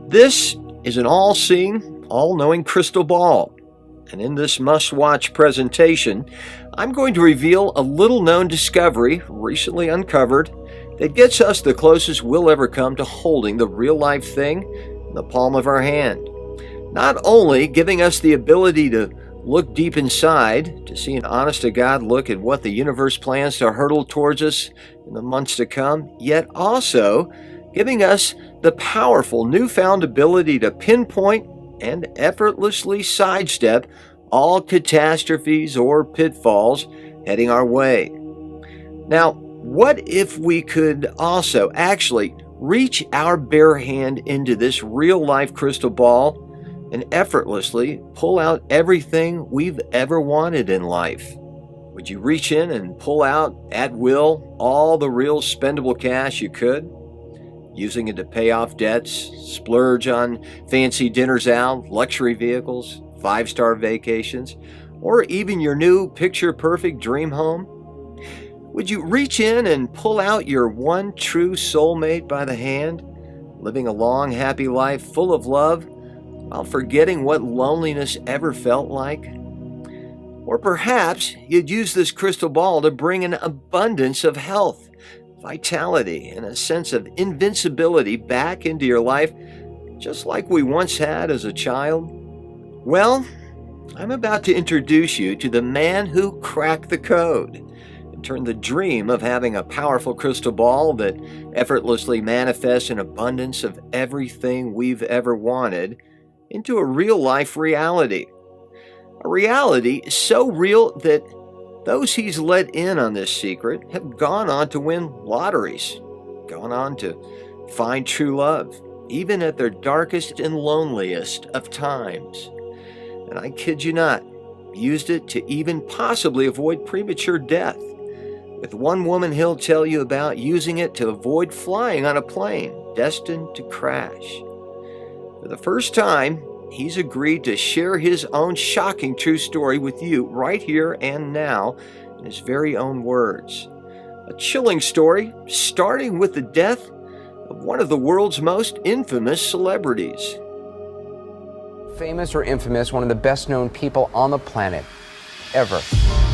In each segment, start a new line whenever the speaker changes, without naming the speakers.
This is an all-seeing, all-knowing crystal ball, and in this must-watch presentation, I'm going to reveal a little-known discovery recently uncovered that gets us the closest we'll ever come to holding the real-life thing in the palm of our hand. Not only giving us the ability to look deep inside, to see an honest-to-God look at what the universe plans to hurtle towards us in the months to come, yet also giving us the powerful newfound ability to pinpoint and effortlessly sidestep all catastrophes or pitfalls heading our way. Now, what if we could also actually reach our bare hand into this real-life crystal ball and effortlessly pull out everything we've ever wanted in life? Would you reach in and pull out, at will, all the real spendable cash you could? Using it to pay off debts, splurge on fancy dinners out, luxury vehicles, 5-star vacations, or even your new picture-perfect dream home? Would you reach in and pull out your one true soulmate by the hand, living a long, happy life full of love while forgetting what loneliness ever felt like? Or perhaps you'd use this crystal ball to bring an abundance of health, vitality, and a sense of invincibility back into your life, just like we once had as a child? Well, I'm about to introduce you to the man who cracked the code and turned the dream of having a powerful crystal ball that effortlessly manifests an abundance of everything we've ever wanted into a real-life reality. A reality so real that those he's let in on this secret have gone on to win lotteries, gone on to find true love, even at their darkest and loneliest of times. And I kid you not, used it to even possibly avoid premature death. With one woman he'll tell you about using it to avoid flying on a plane destined to crash. For the first time, he's agreed to share his own shocking true story with you right here and now in his very own words. A chilling story starting with the death of one of the world's most infamous celebrities.
Famous or infamous, one of the best known people on the planet ever.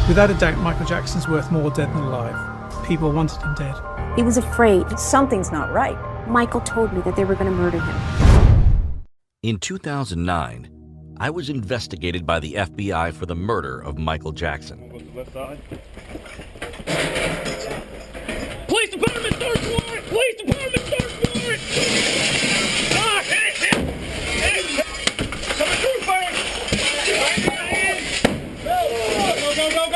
Without a doubt, Michael Jackson's worth more dead than alive. People wanted him dead.
He was afraid. Something's not right. Michael told me that they were going to murder him.
In 2009, I was investigated by the FBI for the murder of Michael Jackson.
Police department, search warrant! Police department, search warrant! Ah, hey! Coming through, Go!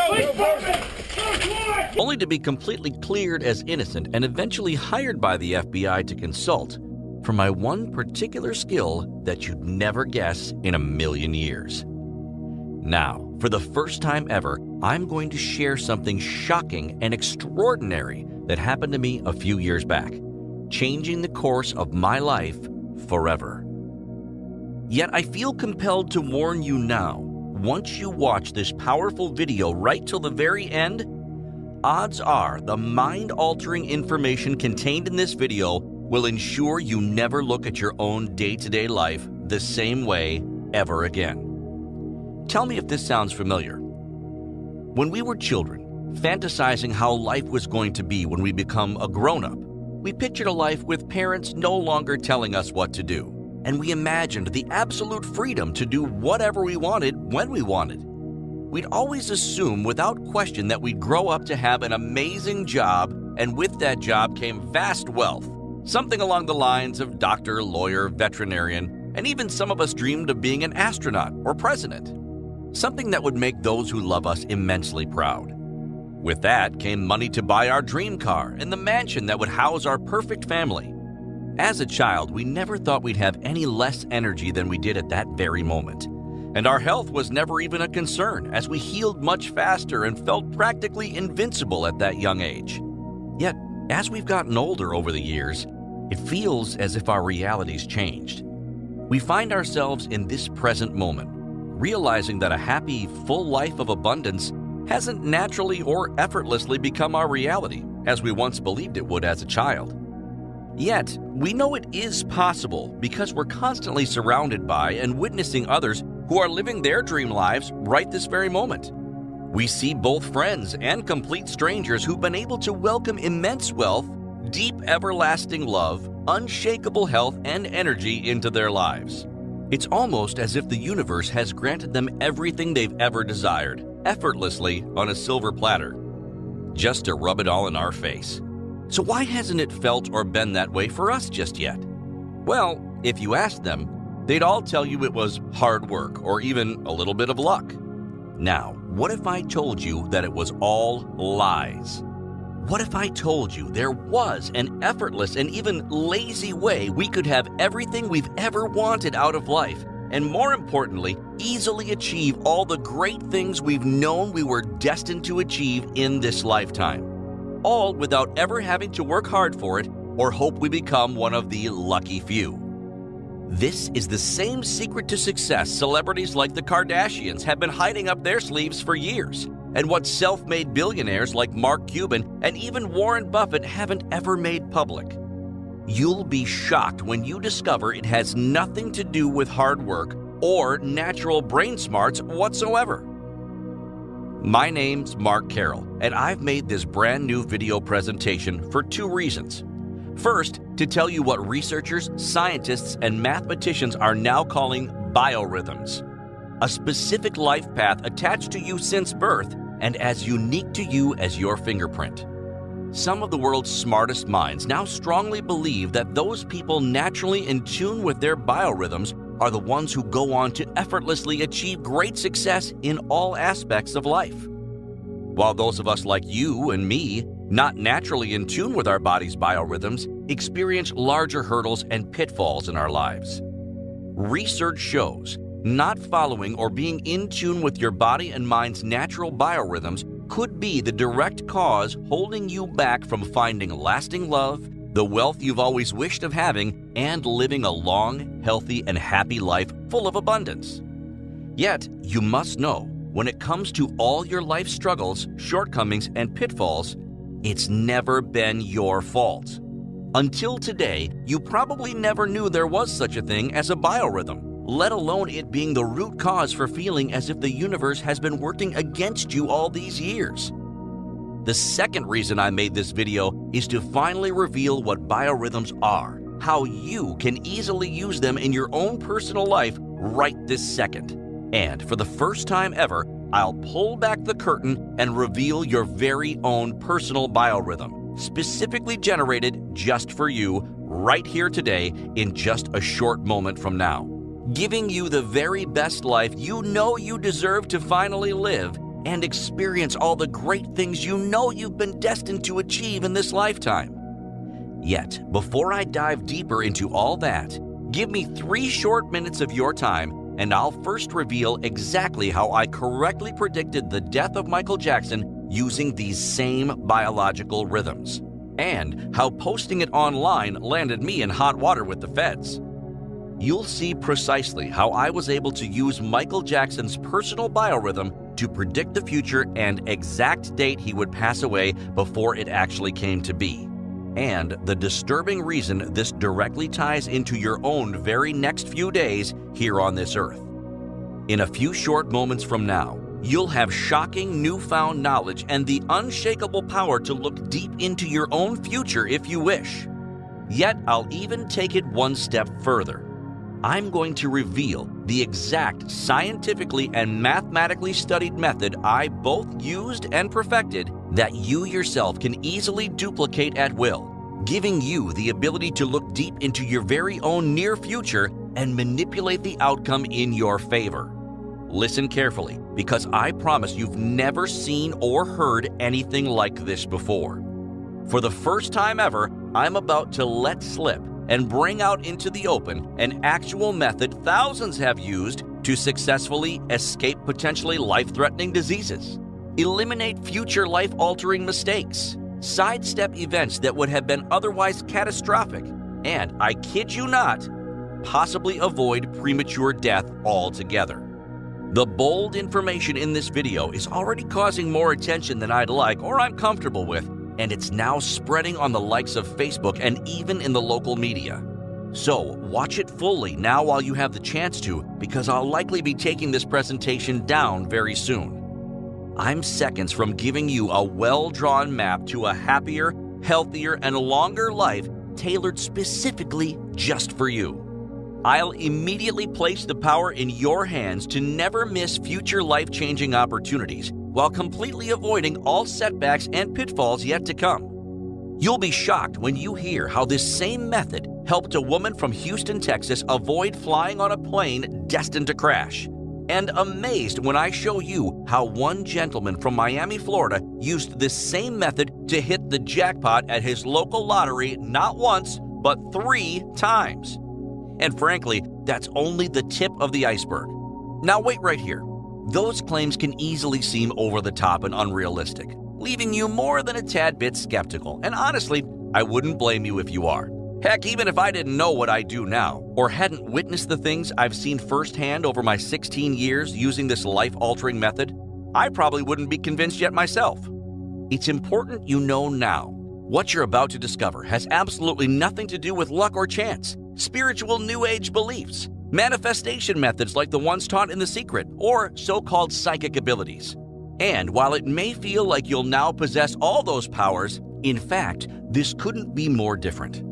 Police department, search warrant!
Only to be completely cleared as innocent and eventually hired by the FBI to consult for my one particular skill that you'd never guess in a million years. Now, for the first time ever, I'm going to share something shocking and extraordinary that happened to me a few years back, changing the course of my life forever. Yet I feel compelled to warn you now, once you watch this powerful video right till the very end, odds are the mind-altering information contained in this video will ensure you never look at your own day-to-day life the same way ever again. Tell me if this sounds familiar. When we were children, fantasizing how life was going to be when we become a grown-up, we pictured a life with parents no longer telling us what to do, and we imagined the absolute freedom to do whatever we wanted when we wanted. We'd always assume without question that we'd grow up to have an amazing job, and with that job came vast wealth. Something along the lines of doctor, lawyer, veterinarian, and even some of us dreamed of being an astronaut or president. Something that would make those who love us immensely proud. With that came money to buy our dream car and the mansion that would house our perfect family. As a child, we never thought we'd have any less energy than we did at that very moment. And our health was never even a concern, as we healed much faster and felt practically invincible at that young age. Yet, as we've gotten older over the years, it feels as if our reality's changed. We find ourselves in this present moment, realizing that a happy, full life of abundance hasn't naturally or effortlessly become our reality, as we once believed it would as a child. Yet, we know it is possible because we're constantly surrounded by and witnessing others who are living their dream lives right this very moment. We see both friends and complete strangers who've been able to welcome immense wealth, deep everlasting love, unshakable health, and energy into their lives. It's almost as if the universe has granted them everything they've ever desired, effortlessly on a silver platter, just to rub it all in our face. So why hasn't it felt or been that way for us just yet? Well, if you asked them, they'd all tell you it was hard work or even a little bit of luck. Now, what if I told you that it was all lies? What if I told you there was an effortless and even lazy way we could have everything we've ever wanted out of life, and more importantly, easily achieve all the great things we've known we were destined to achieve in this lifetime, all without ever having to work hard for it or hope we become one of the lucky few? This is the same secret to success celebrities like the Kardashians have been hiding up their sleeves for years, and what self-made billionaires like Mark Cuban and even Warren Buffett haven't ever made public. You'll be shocked when you discover it has nothing to do with hard work or natural brain smarts whatsoever. My name's Mark Carroll, and I've made this brand new video presentation for two reasons. First, to tell you what researchers, scientists, and mathematicians are now calling biorhythms, a specific life path attached to you since birth and as unique to you as your fingerprint. Some of the world's smartest minds now strongly believe that those people naturally in tune with their biorhythms are the ones who go on to effortlessly achieve great success in all aspects of life. While those of us like you and me, not naturally in tune with our body's biorhythms, experience larger hurdles and pitfalls in our lives. Research shows not following or being in tune with your body and mind's natural biorhythms could be the direct cause holding you back from finding lasting love, the wealth you've always wished of having, and living a long, healthy, and happy life full of abundance. Yet, you must know, when it comes to all your life struggles, shortcomings, and pitfalls, it's never been your fault. Until today, you probably never knew there was such a thing as a biorhythm, let alone it being the root cause for feeling as if the universe has been working against you all these years. The second reason I made this video is to finally reveal what biorhythms are, how you can easily use them in your own personal life right this second. And for the first time ever, I'll pull back the curtain and reveal your very own personal biorhythm, specifically generated just for you, right here today in just a short moment from now, giving you the very best life you know you deserve to finally live and experience all the great things you know you've been destined to achieve in this lifetime. Yet, before I dive deeper into all that, give me 3 short minutes of your time and I'll first reveal exactly how I correctly predicted the death of Michael Jackson using these same biological rhythms, and how posting it online landed me in hot water with the feds. You'll see precisely how I was able to use Michael Jackson's personal biorhythm to predict the future and exact date he would pass away before it actually came to be, and the disturbing reason this directly ties into your own very next few days here on this earth. In a few short moments from now, you'll have shocking newfound knowledge and the unshakable power to look deep into your own future if you wish. Yet I'll even take it one step further. I'm going to reveal the exact scientifically and mathematically studied method I both used and perfected that you yourself can easily duplicate at will, giving you the ability to look deep into your very own near future and manipulate the outcome in your favor. Listen carefully, because I promise you've never seen or heard anything like this before. For the first time ever, I'm about to let slip and bring out into the open an actual method thousands have used to successfully escape potentially life-threatening diseases, eliminate future life-altering mistakes, sidestep events that would have been otherwise catastrophic, and, I kid you not, possibly avoid premature death altogether. The bold information in this video is already causing more attention than I'd like or I'm comfortable with, and it's now spreading on the likes of Facebook and even in the local media. So watch it fully now while you have the chance to, because I'll likely be taking this presentation down very soon. I'm seconds from giving you a well-drawn map to a happier, healthier, and longer life tailored specifically just for you. I'll immediately place the power in your hands to never miss future life-changing opportunities while completely avoiding all setbacks and pitfalls yet to come. You'll be shocked when you hear how this same method helped a woman from Houston, Texas avoid flying on a plane destined to crash, and amazed when I show you how one gentleman from Miami, Florida used this same method to hit the jackpot at his local lottery not once, but 3 times. And frankly, that's only the tip of the iceberg. Now wait right here. Those claims can easily seem over the top and unrealistic, leaving you more than a tad bit skeptical. And honestly, I wouldn't blame you if you are. Heck, even if I didn't know what I do now, or hadn't witnessed the things I've seen firsthand over my 16 years using this life-altering method, I probably wouldn't be convinced yet myself. It's important you know now. What you're about to discover has absolutely nothing to do with luck or chance, spiritual New Age beliefs, manifestation methods like the ones taught in The Secret, or so-called psychic abilities. And while it may feel like you'll now possess all those powers, in fact, this couldn't be more different.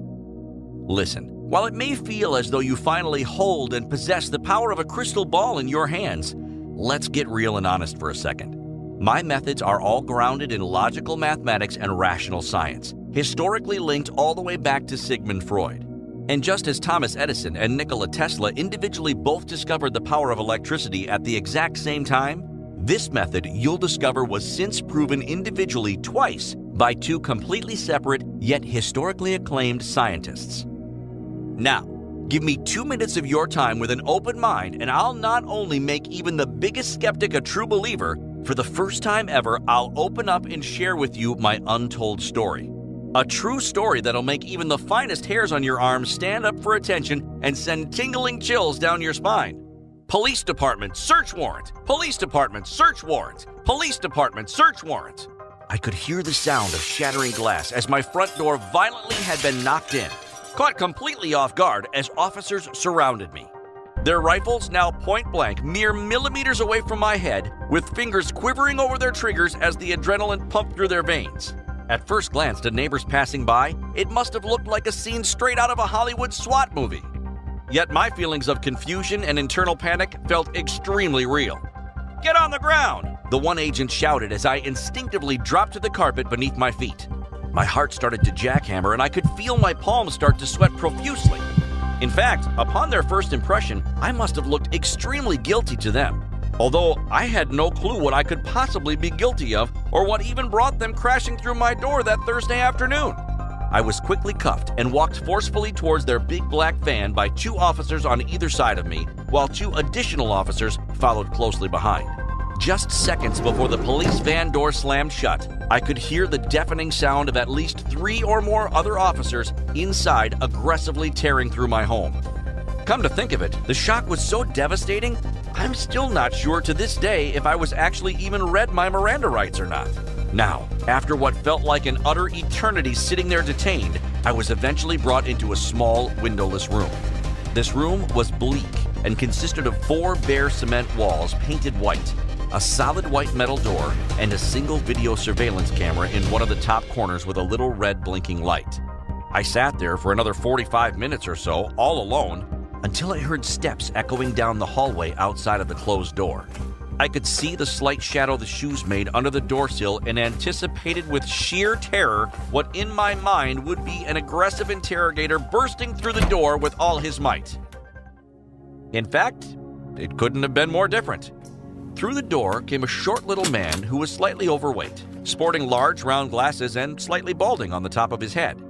Listen, while it may feel as though you finally hold and possess the power of a crystal ball in your hands, let's get real and honest for a second. My methods are all grounded in logical mathematics and rational science, historically linked all the way back to Sigmund Freud. And just as Thomas Edison and Nikola Tesla individually both discovered the power of electricity at the exact same time, this method you'll discover was since proven individually twice by 2 completely separate yet historically acclaimed scientists. Now, give me 2 minutes of your time with an open mind, and I'll not only make even the biggest skeptic a true believer, for the first time ever, I'll open up and share with you my untold story. A true story that'll make even the finest hairs on your arms stand up for attention and send tingling chills down your spine. Police department, search warrant. Police department, search warrant. Police department, search warrant. I could hear the sound of shattering glass as my front door violently had been knocked in, caught completely off guard as officers surrounded me. Their rifles now point blank, mere millimeters away from my head, with fingers quivering over their triggers as the adrenaline pumped through their veins. At first glance to neighbors passing by, it must have looked like a scene straight out of a Hollywood SWAT movie. Yet my feelings of confusion and internal panic felt extremely real. "Get on the ground!" the one agent shouted as I instinctively dropped to the carpet beneath my feet. My heart started to jackhammer and I could feel my palms start to sweat profusely. In fact, upon their first impression, I must have looked extremely guilty to them, although I had no clue what I could possibly be guilty of or what even brought them crashing through my door that Thursday afternoon. I was quickly cuffed and walked forcefully towards their big black van by 2 officers on either side of me, while 2 additional officers followed closely behind. Just seconds before the police van door slammed shut, I could hear the deafening sound of at least 3 or more other officers inside aggressively tearing through my home. Come to think of it, the shock was so devastating, I'm still not sure to this day if I was actually even read my Miranda rights or not. Now, after what felt like an utter eternity sitting there detained, I was eventually brought into a small, windowless room. This room was bleak and consisted of 4 bare cement walls painted white, a solid white metal door, and a single video surveillance camera in one of the top corners with a little red blinking light. I sat there for another 45 minutes or so, all alone, until I heard steps echoing down the hallway outside of the closed door. I could see the slight shadow the shoes made under the door sill and anticipated with sheer terror what in my mind would be an aggressive interrogator bursting through the door with all his might. In fact, it couldn't have been more different. Through the door came a short little man who was slightly overweight, sporting large round glasses and slightly balding on the top of his head.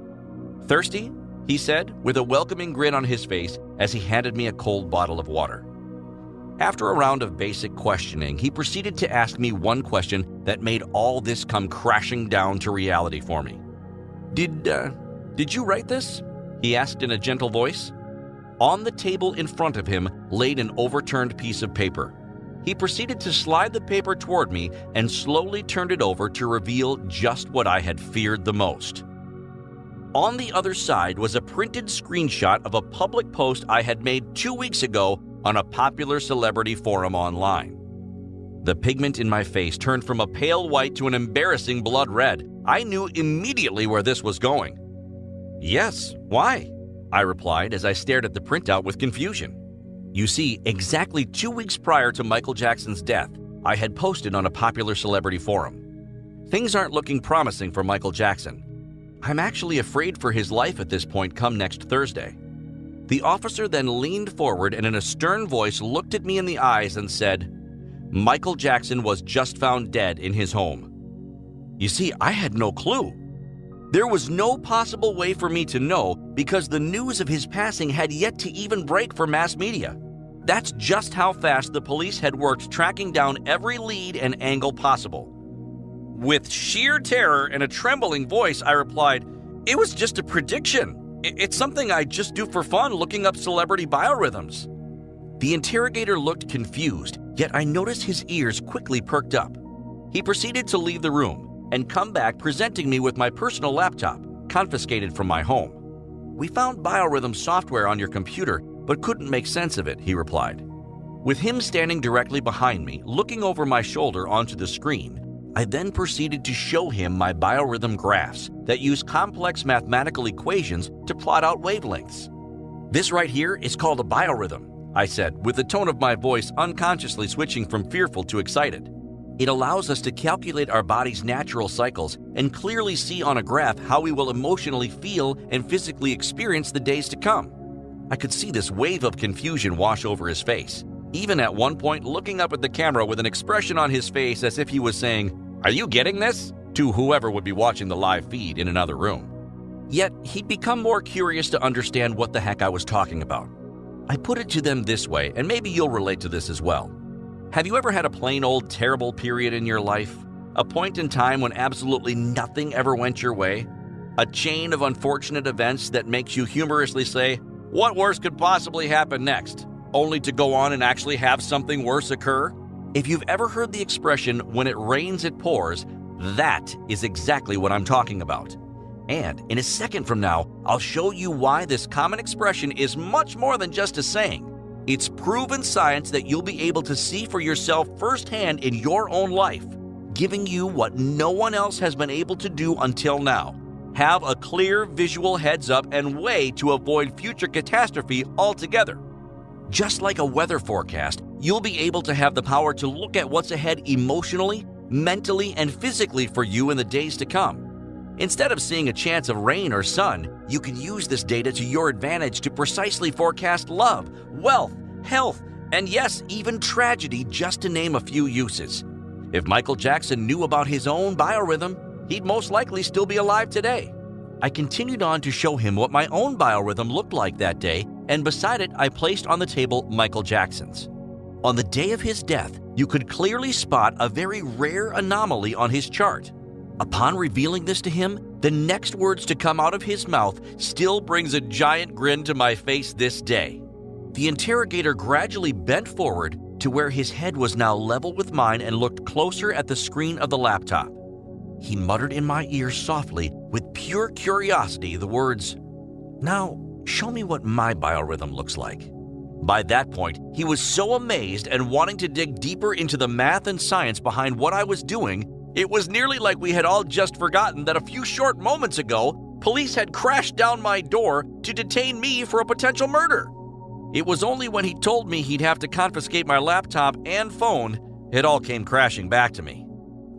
"Thirsty?" he said, with a welcoming grin on his face as he handed me a cold bottle of water. After a round of basic questioning, he proceeded to ask me one question that made all this come crashing down to reality for me. Did you write this?" he asked in a gentle voice. On the table in front of him laid an overturned piece of paper. He proceeded to slide the paper toward me and slowly turned it over to reveal just what I had feared the most. On the other side was a printed screenshot of a public post I had made 2 weeks ago on a popular celebrity forum online. The pigment in my face turned from a pale white to an embarrassing blood red. I knew immediately where this was going. "Yes, why?" I replied as I stared at the printout with confusion. You see, exactly 2 weeks prior to Michael Jackson's death, I had posted on a popular celebrity forum. "Things aren't looking promising for Michael Jackson. I'm actually afraid for his life at this point come next Thursday." The officer then leaned forward and in a stern voice looked at me in the eyes and said, "Michael Jackson was just found dead in his home." You see, I had no clue. There was no possible way for me to know because the news of his passing had yet to even break for mass media. That's just how fast the police had worked tracking down every lead and angle possible. With sheer terror and a trembling voice, I replied, "It was just a prediction. It's something I just do for fun, looking up celebrity biorhythms." The interrogator looked confused, yet I noticed his ears quickly perked up. He proceeded to leave the room and come back presenting me with my personal laptop, confiscated from my home. "We found Biorhythm software on your computer, but couldn't make sense of it," he replied. With him standing directly behind me, looking over my shoulder onto the screen, I then proceeded to show him my biorhythm graphs that use complex mathematical equations to plot out wavelengths. "This right here is called a biorhythm," I said, with the tone of my voice unconsciously switching from fearful to excited. "It allows us to calculate our body's natural cycles and clearly see on a graph how we will emotionally feel and physically experience the days to come." I could see this wave of confusion wash over his face, even at one point looking up at the camera with an expression on his face as if he was saying, "Are you getting this?" to whoever would be watching the live feed in another room. Yet, he'd become more curious to understand what the heck I was talking about. I put it to them this way, and maybe you'll relate to this as well. Have you ever had a plain old terrible period in your life? A point in time when absolutely nothing ever went your way? A chain of unfortunate events that makes you humorously say, "What worse could possibly happen next?" only to go on and actually have something worse occur? If you've ever heard the expression, "when it rains, it pours," that is exactly what I'm talking about. And in a second from now, I'll show you why this common expression is much more than just a saying. It's proven science that you'll be able to see for yourself firsthand in your own life, giving you what no one else has been able to do until now. Have a clear visual heads up and way to avoid future catastrophe altogether. Just like a weather forecast, you'll be able to have the power to look at what's ahead emotionally, mentally, and physically for you in the days to come. Instead of seeing a chance of rain or sun, you can use this data to your advantage to precisely forecast love, wealth, health, and yes, even tragedy, just to name a few uses. If Michael Jackson knew about his own biorhythm, he'd most likely still be alive today. I continued on to show him what my own biorhythm looked like that day, and beside it, I placed on the table Michael Jackson's. On the day of his death, you could clearly spot a very rare anomaly on his chart. Upon revealing this to him, the next words to come out of his mouth still brings a giant grin to my face this day. The interrogator gradually bent forward to where his head was now level with mine and looked closer at the screen of the laptop. He muttered in my ear softly, with pure curiosity, the words, "Now, show me what my biorhythm looks like." By that point, he was so amazed and wanting to dig deeper into the math and science behind what I was doing, it was nearly like we had all just forgotten that a few short moments ago, police had crashed down my door to detain me for a potential murder. It was only when he told me he'd have to confiscate my laptop and phone, it all came crashing back to me.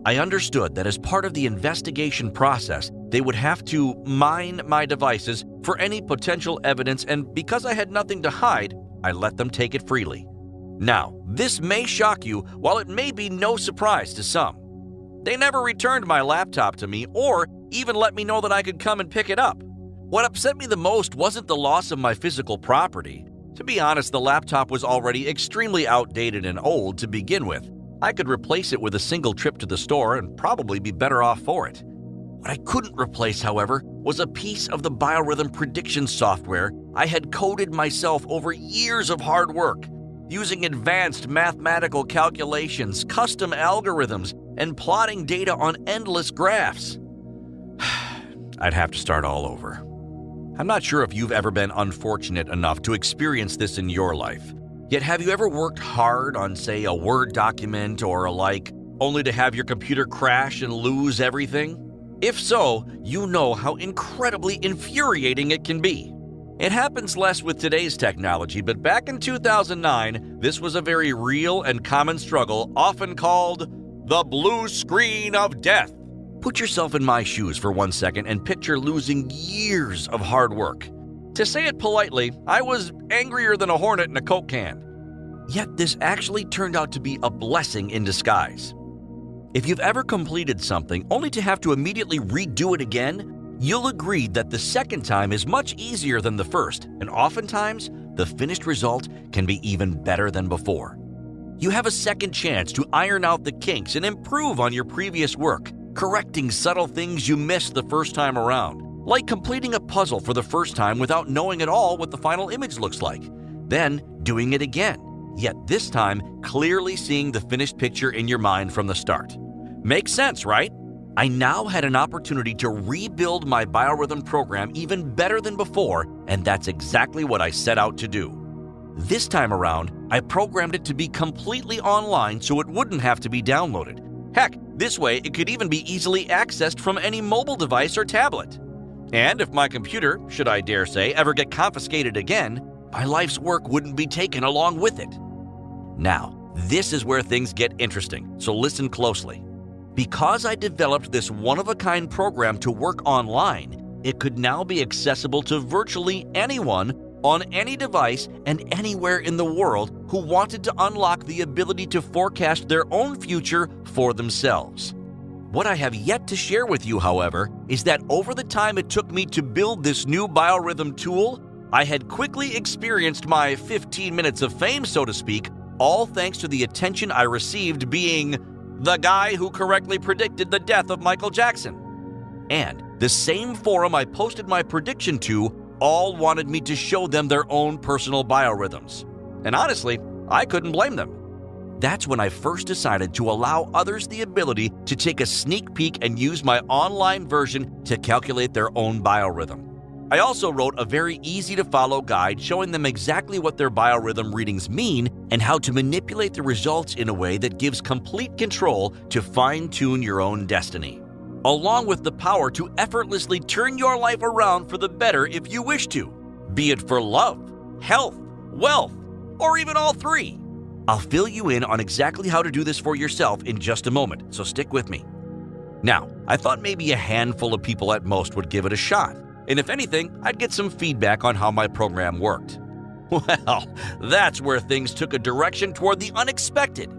I understood that as part of the investigation process, they would have to mine my devices for any potential evidence, and because I had nothing to hide, I let them take it freely. Now, this may shock you, while it may be no surprise to some. They never returned my laptop to me or even let me know that I could come and pick it up. What upset me the most wasn't the loss of my physical property. To be honest, the laptop was already extremely outdated and old to begin with. I could replace it with a single trip to the store and probably be better off for it. What I couldn't replace, however, was a piece of the Biorhythm prediction software I had coded myself over years of hard work. using advanced mathematical calculations, custom algorithms, and plotting data on endless graphs. I'd have to start all over. I'm not sure if you've ever been unfortunate enough to experience this in your life. Yet have you ever worked hard on, say, a Word document or a like, only to have your computer crash and lose everything? If so, you know how incredibly infuriating it can be. It happens less with today's technology, but back in 2009, this was a very real and common struggle, often called the blue screen of death. Put yourself in my shoes for 1 second and picture losing years of hard work. To say it politely, I was angrier than a hornet in a Coke can. Yet this actually turned out to be a blessing in disguise. If you've ever completed something only to have to immediately redo it again, you'll agree that the second time is much easier than the first, and oftentimes, the finished result can be even better than before. You have a second chance to iron out the kinks and improve on your previous work, correcting subtle things you missed the first time around, like completing a puzzle for the first time without knowing at all what the final image looks like, then doing it again, yet this time clearly seeing the finished picture in your mind from the start. Makes sense, right? I now had an opportunity to rebuild my Biorhythm program even better than before, and that's exactly what I set out to do. This time around, I programmed it to be completely online so it wouldn't have to be downloaded. Heck, this way it could even be easily accessed from any mobile device or tablet. And if my computer, should I dare say, ever get confiscated again, my life's work wouldn't be taken along with it. Now, this is where things get interesting, so listen closely. Because I developed this one-of-a-kind program to work online, it could now be accessible to virtually anyone on any device and anywhere in the world who wanted to unlock the ability to forecast their own future for themselves. What I have yet to share with you, however, is that over the time it took me to build this new Biorhythm tool, I had quickly experienced my 15 minutes of fame, so to speak, all thanks to the attention I received being the guy who correctly predicted the death of Michael Jackson. And the same forum I posted my prediction to all wanted me to show them their own personal biorhythms. And honestly, I couldn't blame them. That's when I first decided to allow others the ability to take a sneak peek and use my online version to calculate their own biorhythm. I also wrote a very easy-to-follow guide showing them exactly what their biorhythm readings mean and how to manipulate the results in a way that gives complete control to fine-tune your own destiny, along with the power to effortlessly turn your life around for the better if you wish to, be it for love, health, wealth, or even all three. I'll fill you in on exactly how to do this for yourself in just a moment, so stick with me. Now, I thought maybe a handful of people at most would give it a shot. And if anything, I'd get some feedback on how my program worked. Well, that's where things took a direction toward the unexpected.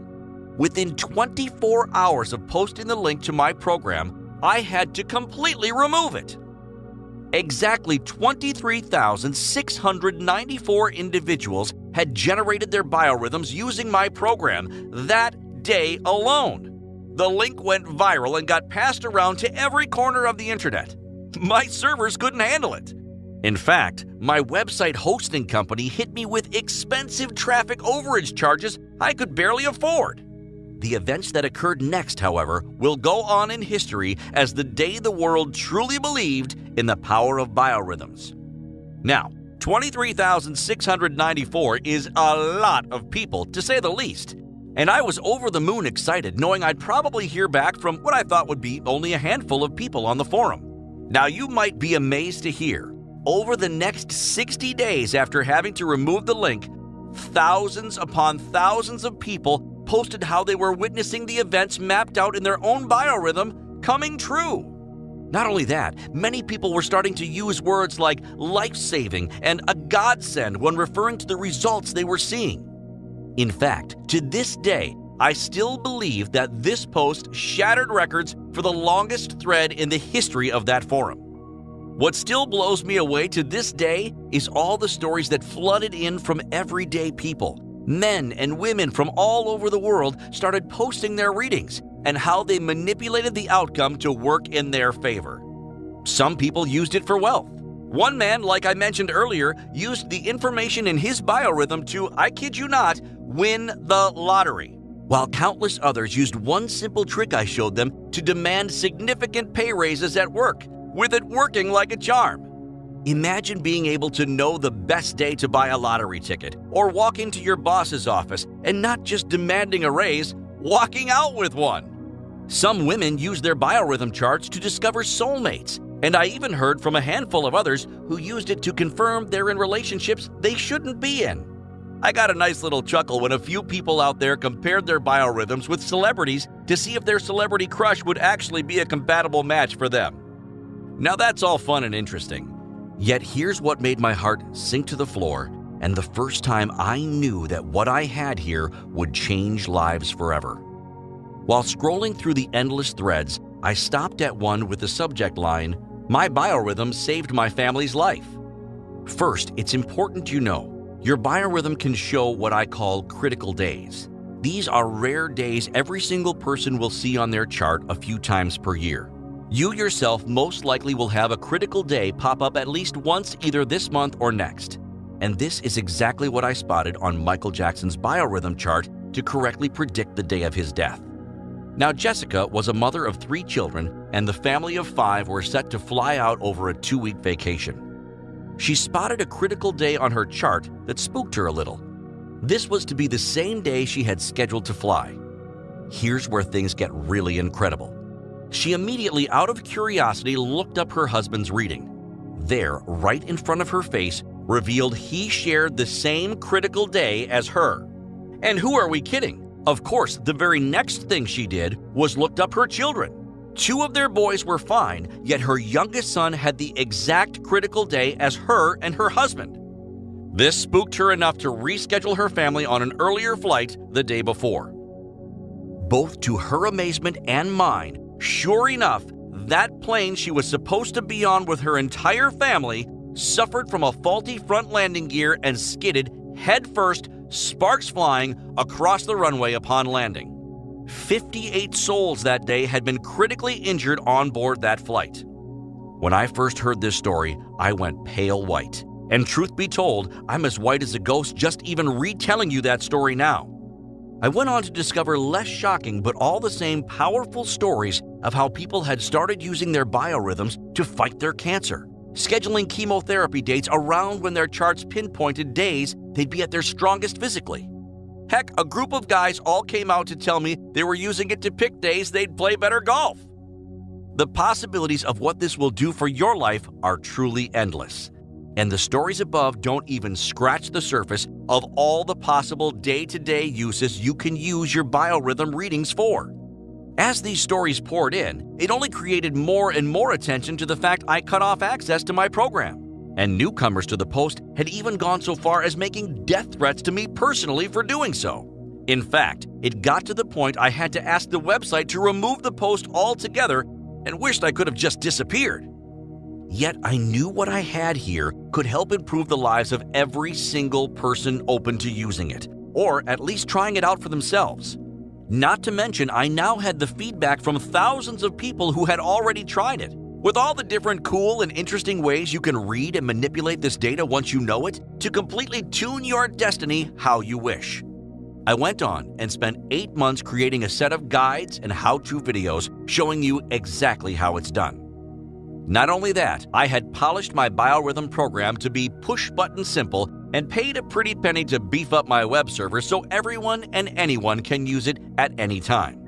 Within 24 hours of posting the link to my program, I had to completely remove it. Exactly 23,694 individuals had generated their biorhythms using my program that day alone. The link went viral and got passed around to every corner of the internet. My servers couldn't handle it. In fact, my website hosting company hit me with expensive traffic overage charges I could barely afford. The events that occurred next, however, will go on in history as the day the world truly believed in the power of biorhythms. Now, 23,694 is a lot of people, to say the least, and I was over the moon excited knowing I'd probably hear back from what I thought would be only a handful of people on the forum. Now, you might be amazed to hear, over the next 60 days after having to remove the link, thousands upon thousands of people posted how they were witnessing the events mapped out in their own biorhythm coming true. Not only that, many people were starting to use words like life-saving and a godsend when referring to the results they were seeing. In fact, to this day, I still believe that this post shattered records for the longest thread in the history of that forum. What still blows me away to this day is all the stories that flooded in from everyday people. Men and women from all over the world started posting their readings and how they manipulated the outcome to work in their favor. Some people used it for wealth. One man, like I mentioned earlier, used the information in his biorhythm to, I kid you not, win the lottery, while countless others used one simple trick I showed them to demand significant pay raises at work, with it working like a charm. Imagine being able to know the best day to buy a lottery ticket, or walk into your boss's office and not just demanding a raise, walking out with one. Some women use their biorhythm charts to discover soulmates, and I even heard from a handful of others who used it to confirm they're in relationships they shouldn't be in. I got a nice little chuckle when a few people out there compared their biorhythms with celebrities to see if their celebrity crush would actually be a compatible match for them. Now that's all fun and interesting. Yet here's what made my heart sink to the floor, and the first time I knew that what I had here would change lives forever. While scrolling through the endless threads, I stopped at one with the subject line, "My biorhythm saved my family's life." First, it's important you know, your biorhythm can show what I call critical days. These are rare days every single person will see on their chart a few times per year. You yourself most likely will have a critical day pop up at least once either this month or next. And this is exactly what I spotted on Michael Jackson's biorhythm chart to correctly predict the day of his death. Now, Jessica was a mother of 3 children, and the family of 5 were set to fly out over a 2-week vacation. She spotted a critical day on her chart that spooked her a little. This was to be the same day she had scheduled to fly. Here's where things get really incredible. She immediately, out of curiosity, looked up her husband's reading. There, right in front of her face, revealed he shared the same critical day as her. And who are we kidding? Of course, the very next thing she did was looked up her children. 2 of their boys were fine, yet her youngest son had the exact critical day as her and her husband. This spooked her enough to reschedule her family on an earlier flight the day before. Both to her amazement and mine, sure enough, that plane she was supposed to be on with her entire family suffered from a faulty front landing gear and skidded headfirst, sparks flying, across the runway upon landing. 58 souls that day had been critically injured on board that flight. When I first heard this story, I went pale white. And truth be told, I'm as white as a ghost just even retelling you that story now. I went on to discover less shocking but all the same powerful stories of how people had started using their biorhythms to fight their cancer, scheduling chemotherapy dates around when their charts pinpointed days they'd be at their strongest physically. Heck, a group of guys all came out to tell me they were using it to pick days they'd play better golf. The possibilities of what this will do for your life are truly endless. And the stories above don't even scratch the surface of all the possible day-to-day uses you can use your biorhythm readings for. As these stories poured in, it only created more and more attention to the fact I cut off access to my program. And newcomers to the post had even gone so far as making death threats to me personally for doing so. In fact, it got to the point I had to ask the website to remove the post altogether and wished I could have just disappeared. Yet I knew what I had here could help improve the lives of every single person open to using it, or at least trying it out for themselves. Not to mention, I now had the feedback from thousands of people who had already tried it, with all the different cool and interesting ways you can read and manipulate this data once you know it to completely tune your destiny how you wish. I went on and spent 8 months creating a set of guides and how-to videos showing you exactly how it's done. Not only that, I had polished my biorhythm program to be push-button simple and paid a pretty penny to beef up my web server so everyone and anyone can use it at any time.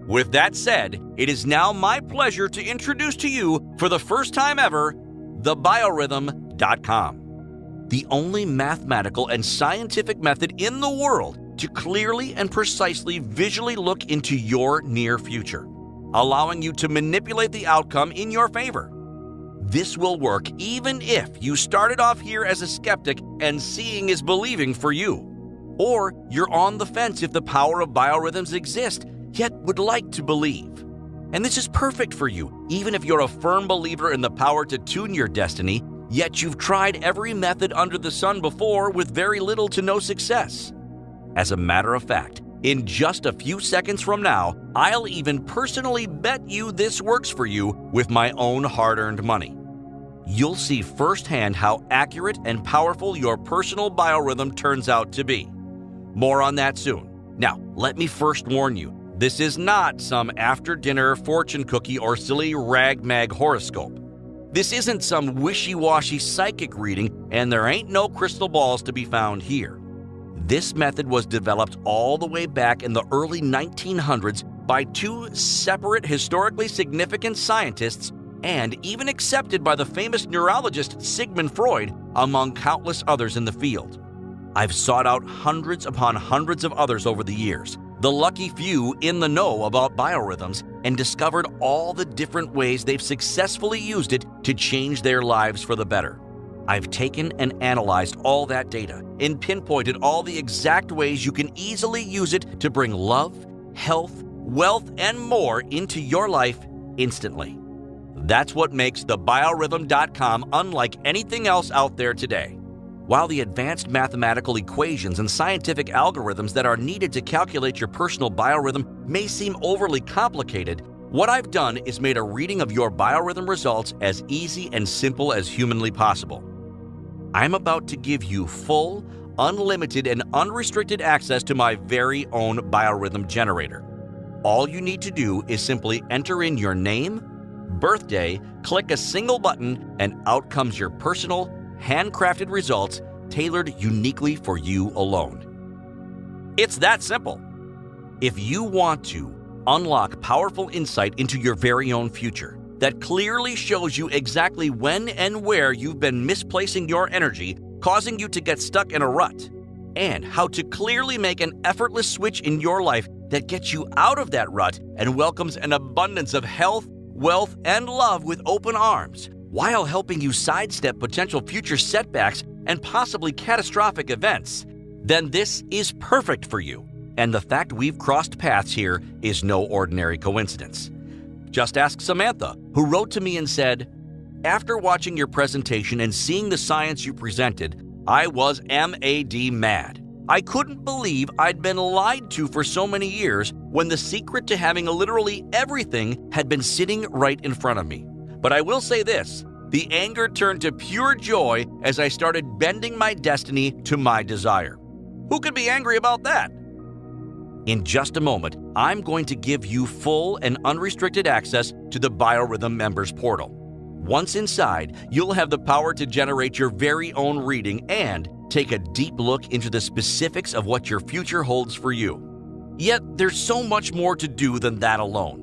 With that said, it is now my pleasure to introduce to you, for the first time ever, thebiorhythm.com. The only mathematical and scientific method in the world to clearly and precisely visually look into your near future, allowing you to manipulate the outcome in your favor. This will work even if you started off here as a skeptic and seeing is believing for you. Or you're on the fence if the power of biorhythms exist, yet would like to believe. And this is perfect for you, even if you're a firm believer in the power to tune your destiny, yet you've tried every method under the sun before with very little to no success. As a matter of fact, in just a few seconds from now, I'll even personally bet you this works for you with my own hard-earned money. You'll see firsthand how accurate and powerful your personal biorhythm turns out to be. More on that soon. Now, let me first warn you, this is not some after-dinner fortune cookie or silly rag-mag horoscope. This isn't some wishy-washy psychic reading, and there ain't no crystal balls to be found here. This method was developed all the way back in the early 1900s by two separate historically significant scientists and even accepted by the famous neurologist Sigmund Freud, among countless others in the field. I've sought out hundreds upon hundreds of others over the years, the lucky few in the know about biorhythms, and discovered all the different ways they've successfully used it to change their lives for the better. I've taken and analyzed all that data and pinpointed all the exact ways you can easily use it to bring love, health, wealth, and more into your life instantly. That's what makes the Biorhythm.com unlike anything else out there today. While the advanced mathematical equations and scientific algorithms that are needed to calculate your personal biorhythm may seem overly complicated, what I've done is made a reading of your biorhythm results as easy and simple as humanly possible. I'm about to give you full, unlimited, and unrestricted access to my very own biorhythm generator. All you need to do is simply enter in your name, birthday, click a single button, and out comes your personal, handcrafted results tailored uniquely for you alone. It's that simple. If you want to unlock powerful insight into your very own future that clearly shows you exactly when and where you've been misplacing your energy, causing you to get stuck in a rut, and how to clearly make an effortless switch in your life that gets you out of that rut and welcomes an abundance of health, wealth, and love with open arms, while helping you sidestep potential future setbacks and possibly catastrophic events, then this is perfect for you. And the fact we've crossed paths here is no ordinary coincidence. Just ask Samantha, who wrote to me and said, "After watching your presentation and seeing the science you presented, I was mad. I couldn't believe I'd been lied to for so many years when the secret to having literally everything had been sitting right in front of me. But I will say this, the anger turned to pure joy as I started bending my destiny to my desire." Who could be angry about that? In just a moment, I'm going to give you full and unrestricted access to the Biorhythm Members Portal. Once inside, you'll have the power to generate your very own reading and take a deep look into the specifics of what your future holds for you. Yet, there's so much more to do than that alone.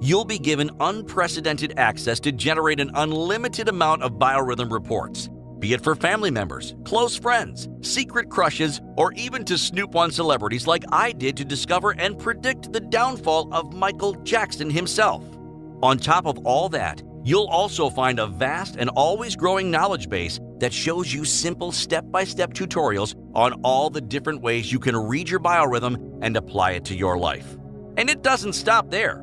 You'll be given unprecedented access to generate an unlimited amount of biorhythm reports, be it for family members, close friends, secret crushes, or even to snoop on celebrities like I did to discover and predict the downfall of Michael Jackson himself. On top of all that, you'll also find a vast and always growing knowledge base that shows you simple step-by-step tutorials on all the different ways you can read your biorhythm and apply it to your life. And it doesn't stop there.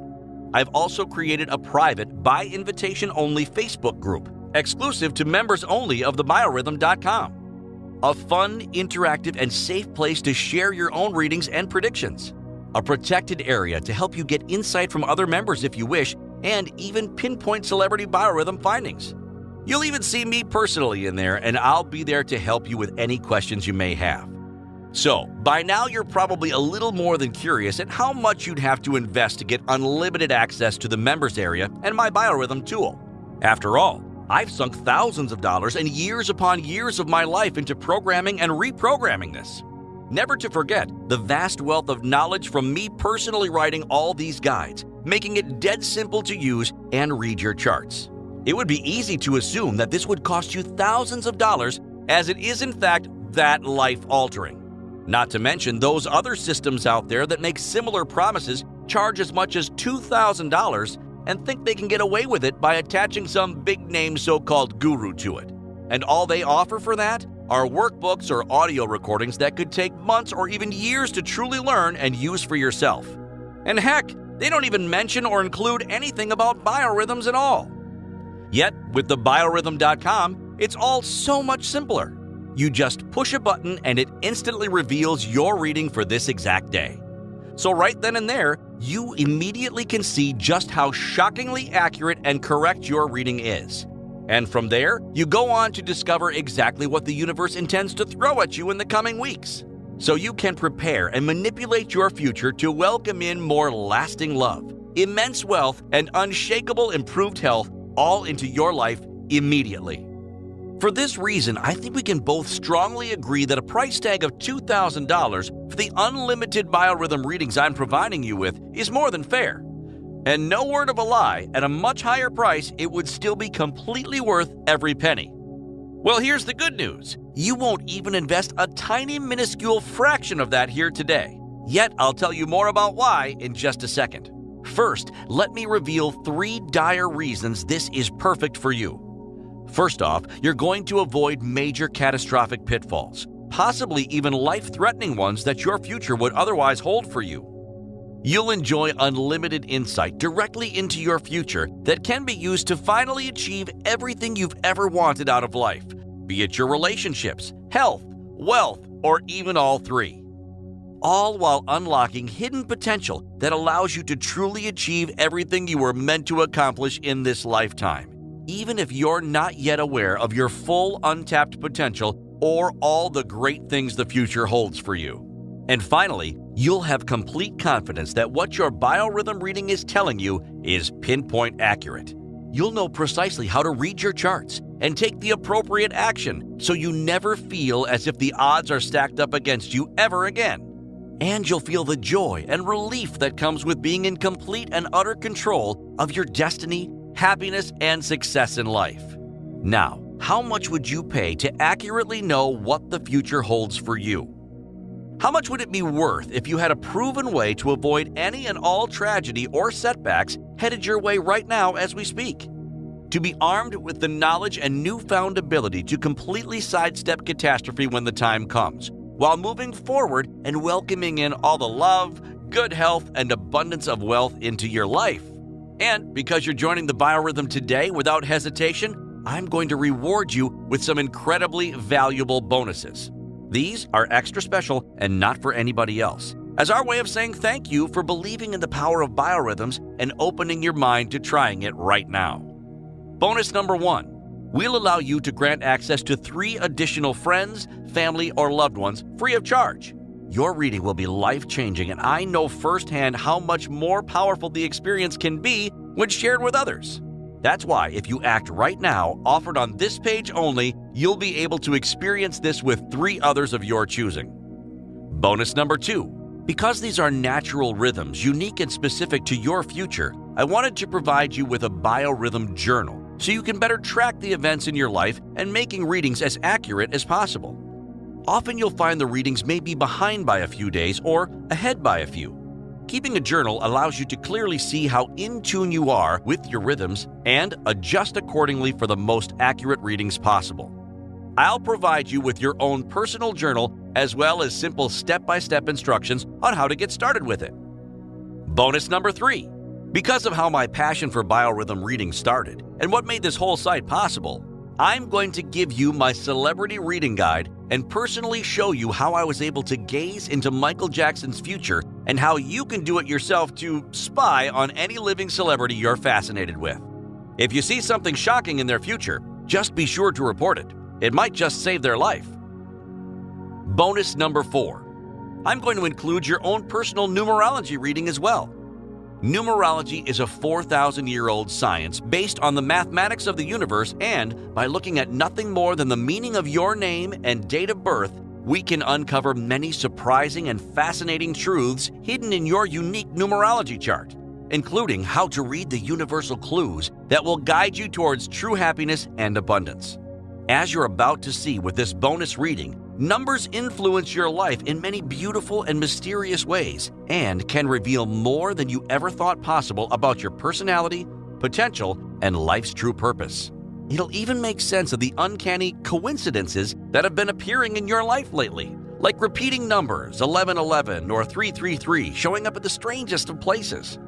I've also created a private, by invitation only Facebook group, exclusive to members only of the Biorhythm.com. A fun, interactive, and safe place to share your own readings and predictions. A protected area to help you get insight from other members if you wish, and even pinpoint celebrity biorhythm findings. You'll even see me personally in there, and I'll be there to help you with any questions you may have. So, by now you're probably a little more than curious at how much you'd have to invest to get unlimited access to the members area and my biorhythm tool. After all, I've sunk thousands of dollars and years upon years of my life into programming and reprogramming this. Never to forget the vast wealth of knowledge from me personally writing all these guides, making it dead simple to use and read your charts. It would be easy to assume that this would cost you thousands of dollars, as it is in fact that life-altering. Not to mention those other systems out there that make similar promises charge as much as $2,000 and think they can get away with it by attaching some big-name so-called guru to it. And all they offer for that are workbooks or audio recordings that could take months or even years to truly learn and use for yourself. And heck, they don't even mention or include anything about biorhythms at all. Yet, with the Biorhythm.com, it's all so much simpler. You just push a button and it instantly reveals your reading for this exact day. So right then and there, you immediately can see just how shockingly accurate and correct your reading is. And from there, you go on to discover exactly what the universe intends to throw at you in the coming weeks. so you can prepare and manipulate your future to welcome in more lasting love, immense wealth, and unshakable improved health all into your life immediately. For this reason, I think we can both strongly agree that a price tag of $2,000 for the unlimited Biorhythm readings I'm providing you with is more than fair. And no word of a lie, at a much higher price, it would still be completely worth every penny. Well, here's the good news. You won't even invest a tiny minuscule fraction of that here today. Yet, I'll tell you more about why in just a second. First, let me reveal 3 dire reasons this is perfect for you. First off, you're going to avoid major catastrophic pitfalls, possibly even life-threatening ones that your future would otherwise hold for you. You'll enjoy unlimited insight directly into your future that can be used to finally achieve everything you've ever wanted out of life, be it your relationships, health, wealth, or even all 3. All while unlocking hidden potential that allows you to truly achieve everything you were meant to accomplish in this lifetime, even if you're not yet aware of your full untapped potential or all the great things the future holds for you. And finally, you'll have complete confidence that what your Biorhythm reading is telling you is pinpoint accurate. You'll know precisely how to read your charts and take the appropriate action so you never feel as if the odds are stacked up against you ever again. And you'll feel the joy and relief that comes with being in complete and utter control of your destiny, happiness, and success in life. Now, how much would you pay to accurately know what the future holds for you? How much would it be worth if you had a proven way to avoid any and all tragedy or setbacks headed your way right now as we speak? To be armed with the knowledge and newfound ability to completely sidestep catastrophe when the time comes, while moving forward and welcoming in all the love, good health, and abundance of wealth into your life. And because you're joining the Biorhythm today without hesitation, I'm going to reward you with some incredibly valuable bonuses. These are extra special and not for anybody else, as our way of saying thank you for believing in the power of biorhythms and opening your mind to trying it right now. Bonus number 1. We'll allow you to grant access to 3 additional friends, family, or loved ones free of charge. Your reading will be life-changing, and I know firsthand how much more powerful the experience can be when shared with others. That's why if you act right now, offered on this page only, you'll be able to experience this with 3 others of your choosing. Bonus number 2. Because these are natural rhythms unique and specific to your future, I wanted to provide you with a Biorhythm journal so you can better track the events in your life and making readings as accurate as possible. Often you'll find the readings may be behind by a few days or ahead by a few. Keeping a journal allows you to clearly see how in tune you are with your rhythms and adjust accordingly for the most accurate readings possible. I'll provide you with your own personal journal as well as simple step-by-step instructions on how to get started with it. Bonus number 3. Because of how my passion for Biorhythm reading started and what made this whole site possible, I'm going to give you my celebrity reading guide and personally show you how I was able to gaze into Michael Jackson's future and how you can do it yourself to spy on any living celebrity you're fascinated with. If you see something shocking in their future, just be sure to report it. It might just save their life. Bonus number 4. I'm going to include your own personal numerology reading as well. Numerology is a 4,000-year-old science based on the mathematics of the universe, and by looking at nothing more than the meaning of your name and date of birth, we can uncover many surprising and fascinating truths hidden in your unique numerology chart, including how to read the universal clues that will guide you towards true happiness and abundance. As you're about to see with this bonus reading, numbers influence your life in many beautiful and mysterious ways and can reveal more than you ever thought possible about your personality, potential, and life's true purpose. It'll even make sense of the uncanny coincidences that have been appearing in your life lately, like repeating numbers 1111 or 333 showing up at the strangest of places.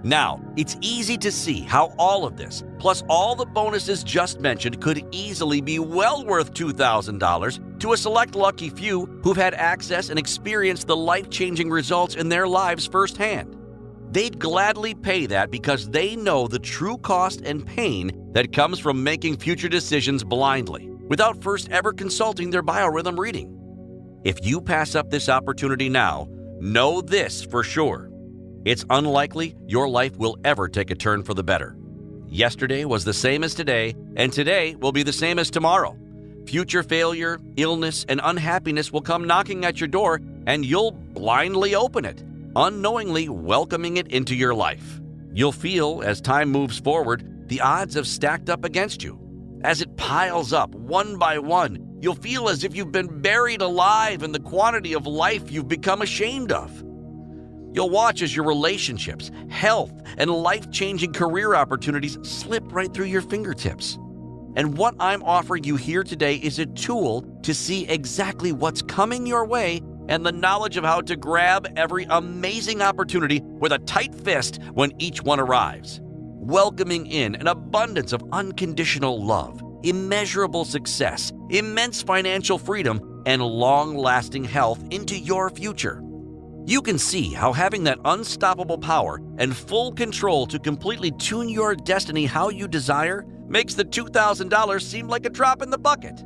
Now, it's easy to see how all of this, plus all the bonuses just mentioned, could easily be well worth $2,000 to a select lucky few who've had access and experienced the life-changing results in their lives firsthand. They'd gladly pay that because they know the true cost and pain that comes from making future decisions blindly, without first ever consulting their Biorhythm reading. If you pass up this opportunity now, know this for sure. It's unlikely your life will ever take a turn for the better. Yesterday was the same as today, and today will be the same as tomorrow. Future failure, illness, and unhappiness will come knocking at your door, and you'll blindly open it, unknowingly welcoming it into your life. You'll feel, as time moves forward, the odds have stacked up against you. As it piles up one by one, you'll feel as if you've been buried alive in the quantity of life you've become ashamed of. You'll watch as your relationships, health, and life-changing career opportunities slip right through your fingertips. And what I'm offering you here today is a tool to see exactly what's coming your way and the knowledge of how to grab every amazing opportunity with a tight fist when each one arrives, welcoming in an abundance of unconditional love, immeasurable success, immense financial freedom, and long-lasting health into your future. You can see how having that unstoppable power and full control to completely tune your destiny how you desire makes the $2,000 seem like a drop in the bucket.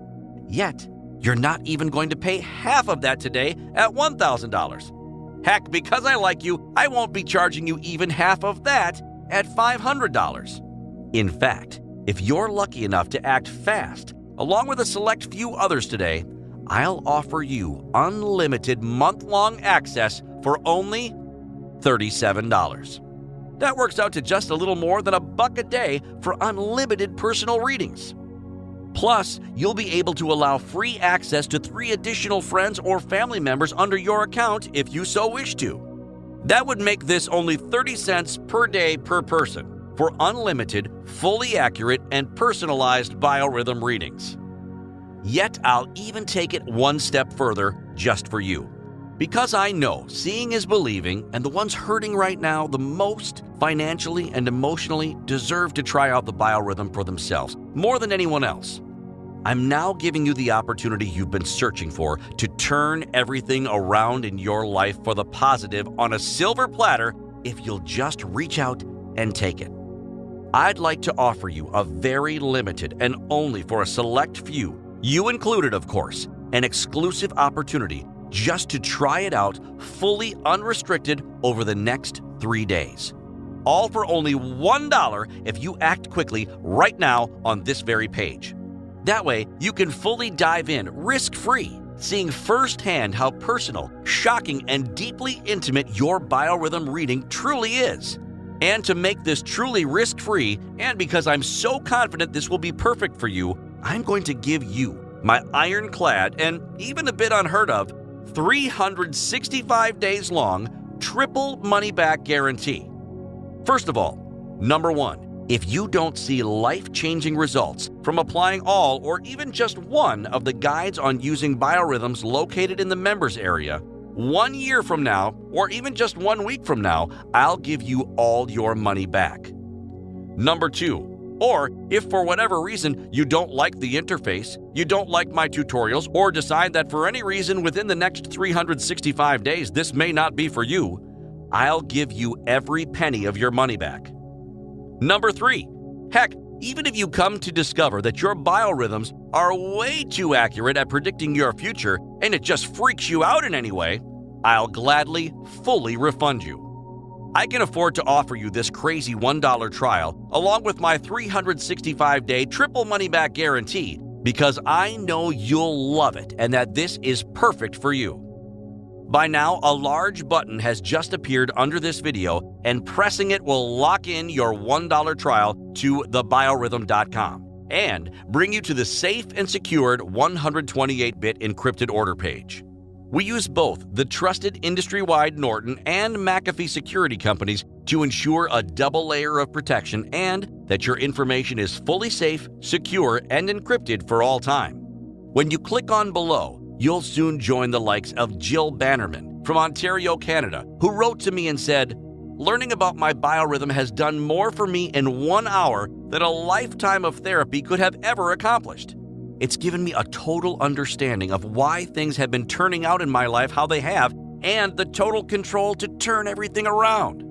Yet, you're not even going to pay half of that today at $1,000. Heck, because I like you, I won't be charging you even half of that at $500. In fact, if you're lucky enough to act fast, along with a select few others today, I'll offer you unlimited month-long access for only $37. That works out to just a little more than $1 a day for unlimited personal readings. Plus, you'll be able to allow free access to 3 additional friends or family members under your account if you so wish to. That would make this only 30 cents per day per person for unlimited, fully accurate, and personalized biorhythm readings. Yet I'll even take it one step further just for you. Because I know seeing is believing, and the ones hurting right now the most financially and emotionally deserve to try out the biorhythm for themselves more than anyone else. I'm now giving you the opportunity you've been searching for to turn everything around in your life for the positive on a silver platter if you'll just reach out and take it. I'd like to offer you a very limited and only for a select few, you included of course, an exclusive opportunity just to try it out fully unrestricted over the next 3 days. All for only $1 if you act quickly right now on this very page. That way, you can fully dive in risk-free, seeing firsthand how personal, shocking, and deeply intimate your biorhythm reading truly is. And to make this truly risk-free, and because I'm so confident this will be perfect for you, I'm going to give you my ironclad and even a bit unheard of 365 days long triple money-back guarantee. First of all, number 1, if you don't see life-changing results from applying all or even just one of the guides on using biorhythms located in the members area, 1 year from now, or even just 1 week from now, I'll give you all your money back. Number 2, or if for whatever reason you don't like the interface, you don't like my tutorials, or decide that for any reason within the next 365 days this may not be for you, I'll give you every penny of your money back. Number 3, heck, even if you come to discover that your biorhythms are way too accurate at predicting your future and it just freaks you out in any way, I'll gladly, fully refund you. I can afford to offer you this crazy $1 trial along with my 365-day triple money-back guarantee because I know you'll love it and that this is perfect for you. By now, a large button has just appeared under this video, and pressing it will lock in your $1 trial to thebiorhythm.com and bring you to the safe and secured 128-bit encrypted order page. We use both the trusted industry-wide Norton and McAfee security companies to ensure a double layer of protection and that your information is fully safe, secure, and encrypted for all time. When you click on below, you'll soon join the likes of Jill Bannerman from Ontario, Canada, who wrote to me and said, "Learning about my biorhythm has done more for me in 1 hour than a lifetime of therapy could have ever accomplished. It's given me a total understanding of why things have been turning out in my life how they have and the total control to turn everything around."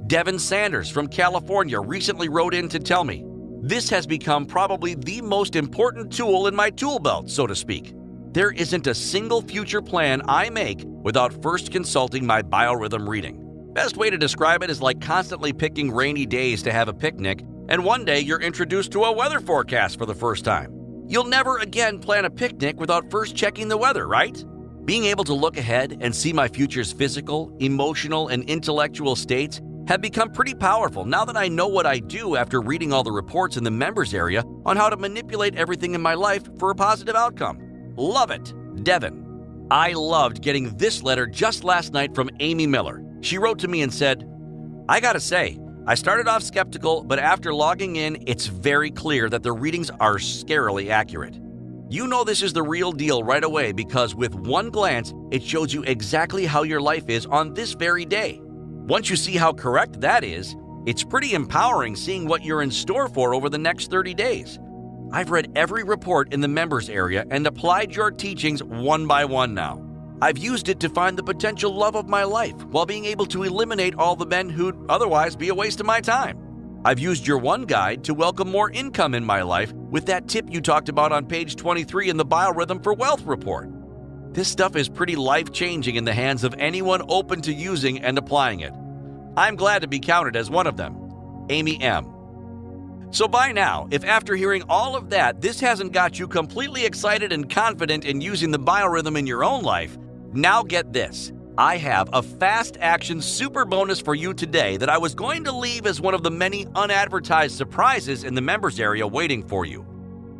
Devin Sanders from California recently wrote in to tell me, "This has become probably the most important tool in my tool belt, so to speak. There isn't a single future plan I make without first consulting my Biorhythm reading. Best way to describe it is like constantly picking rainy days to have a picnic, and one day you're introduced to a weather forecast for the first time. You'll never again plan a picnic without first checking the weather, right? Being able to look ahead and see my future's physical, emotional, and intellectual states have become pretty powerful now that I know what I do after reading all the reports in the members area on how to manipulate everything in my life for a positive outcome. Love it, Devin. I loved getting this letter just last night from Amy Miller. She wrote to me and said, "I gotta say, I started off skeptical, but after logging in, it's very clear that the readings are scarily accurate. You know this is the real deal right away because with one glance, it shows you exactly how your life is on this very day. Once you see how correct that is, it's pretty empowering seeing what you're in store for over the next 30 days. I've read every report in the members area and applied your teachings one by one now. I've used it to find the potential love of my life while being able to eliminate all the men who'd otherwise be a waste of my time. I've used your one guide to welcome more income in my life with that tip you talked about on page 23 in the Biorhythm for Wealth report. This stuff is pretty life-changing in the hands of anyone open to using and applying it. I'm glad to be counted as one of them. Amy M." So by now, if after hearing all of that, this hasn't got you completely excited and confident in using the Biorhythm in your own life, now get this. I have a fast action super bonus for you today that I was going to leave as one of the many unadvertised surprises in the members area waiting for you.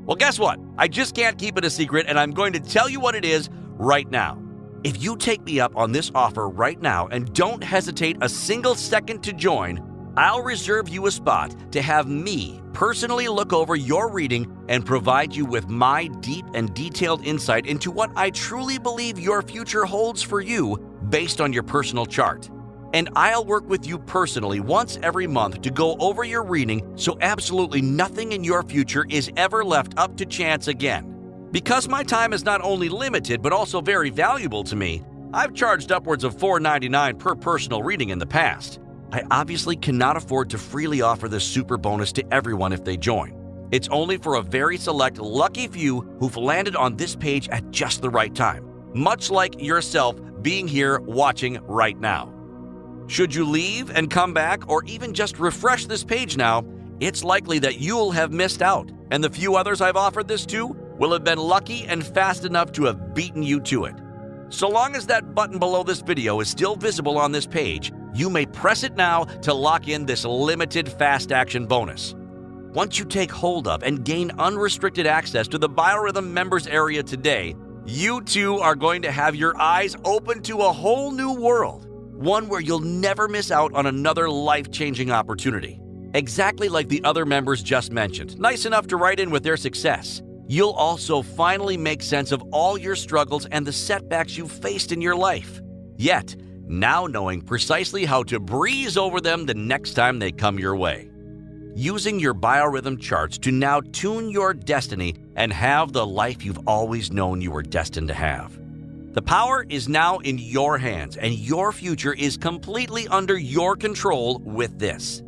Well, guess what? I just can't keep it a secret, and I'm going to tell you what it is right now. If you take me up on this offer right now and don't hesitate a single second to join, I'll reserve you a spot to have me personally look over your reading and provide you with my deep and detailed insight into what I truly believe your future holds for you based on your personal chart. And I'll work with you personally once every month to go over your reading so absolutely nothing in your future is ever left up to chance again. Because my time is not only limited but also very valuable to me, I've charged upwards of $4.99 per personal reading in the past. I obviously cannot afford to freely offer this super bonus to everyone if they join. It's only for a very select lucky few who've landed on this page at just the right time, much like yourself being here watching right now. Should you leave and come back or even just refresh this page now, it's likely that you'll have missed out, and the few others I've offered this to will have been lucky and fast enough to have beaten you to it. So long as that button below this video is still visible on this page, you may press it now to lock in this limited fast action bonus. Once you take hold of and gain unrestricted access to the Biorhythm members area today, you too are going to have your eyes open to a whole new world, one where you'll never miss out on another life-changing opportunity. Exactly like the other members just mentioned, nice enough to write in with their success. You'll also finally make sense of all your struggles and the setbacks you've faced in your life. Yet, now knowing precisely how to breeze over them the next time they come your way. Using your Biorhythm charts to now tune your destiny and have the life you've always known you were destined to have. The power is now in your hands, and your future is completely under your control with this.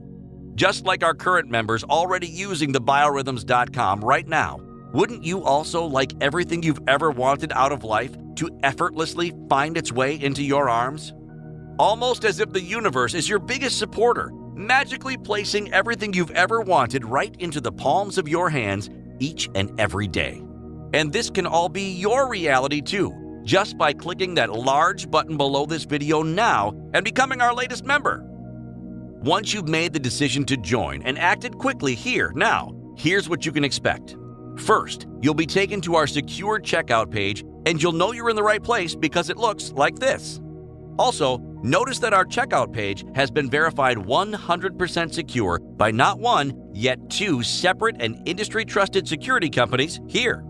Just like our current members already using the biorhythms.com right now, wouldn't you also like everything you've ever wanted out of life to effortlessly find its way into your arms? Almost as if the universe is your biggest supporter, magically placing everything you've ever wanted right into the palms of your hands each and every day. And this can all be your reality too, just by clicking that large button below this video now and becoming our latest member. Once you've made the decision to join and acted quickly here now, here's what you can expect. First, you'll be taken to our secure checkout page, and you'll know you're in the right place because it looks like this. Also, notice that our checkout page has been verified 100% secure by not one, yet two separate and industry-trusted security companies here.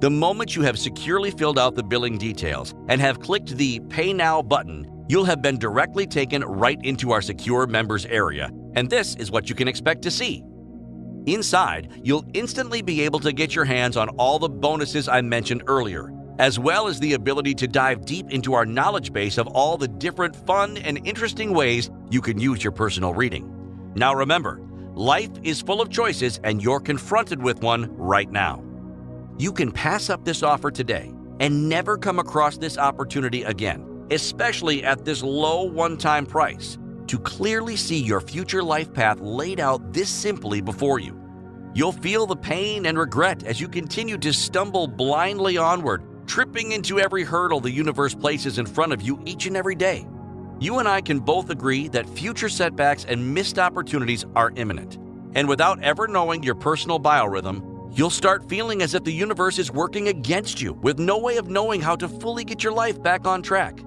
The moment you have securely filled out the billing details and have clicked the Pay Now button, you'll have been directly taken right into our secure members area, and this is what you can expect to see. Inside, you'll instantly be able to get your hands on all the bonuses I mentioned earlier, as well as the ability to dive deep into our knowledge base of all the different fun and interesting ways you can use your personal reading. Now remember, life is full of choices and you're confronted with one right now. You can pass up this offer today, and never come across this opportunity again, especially at this low one-time price, to clearly see your future life path laid out this simply before you. You'll feel the pain and regret as you continue to stumble blindly onward, tripping into every hurdle the universe places in front of you each and every day. You and I can both agree that future setbacks and missed opportunities are imminent. And without ever knowing your personal biorhythm, you'll start feeling as if the universe is working against you with no way of knowing how to fully get your life back on track.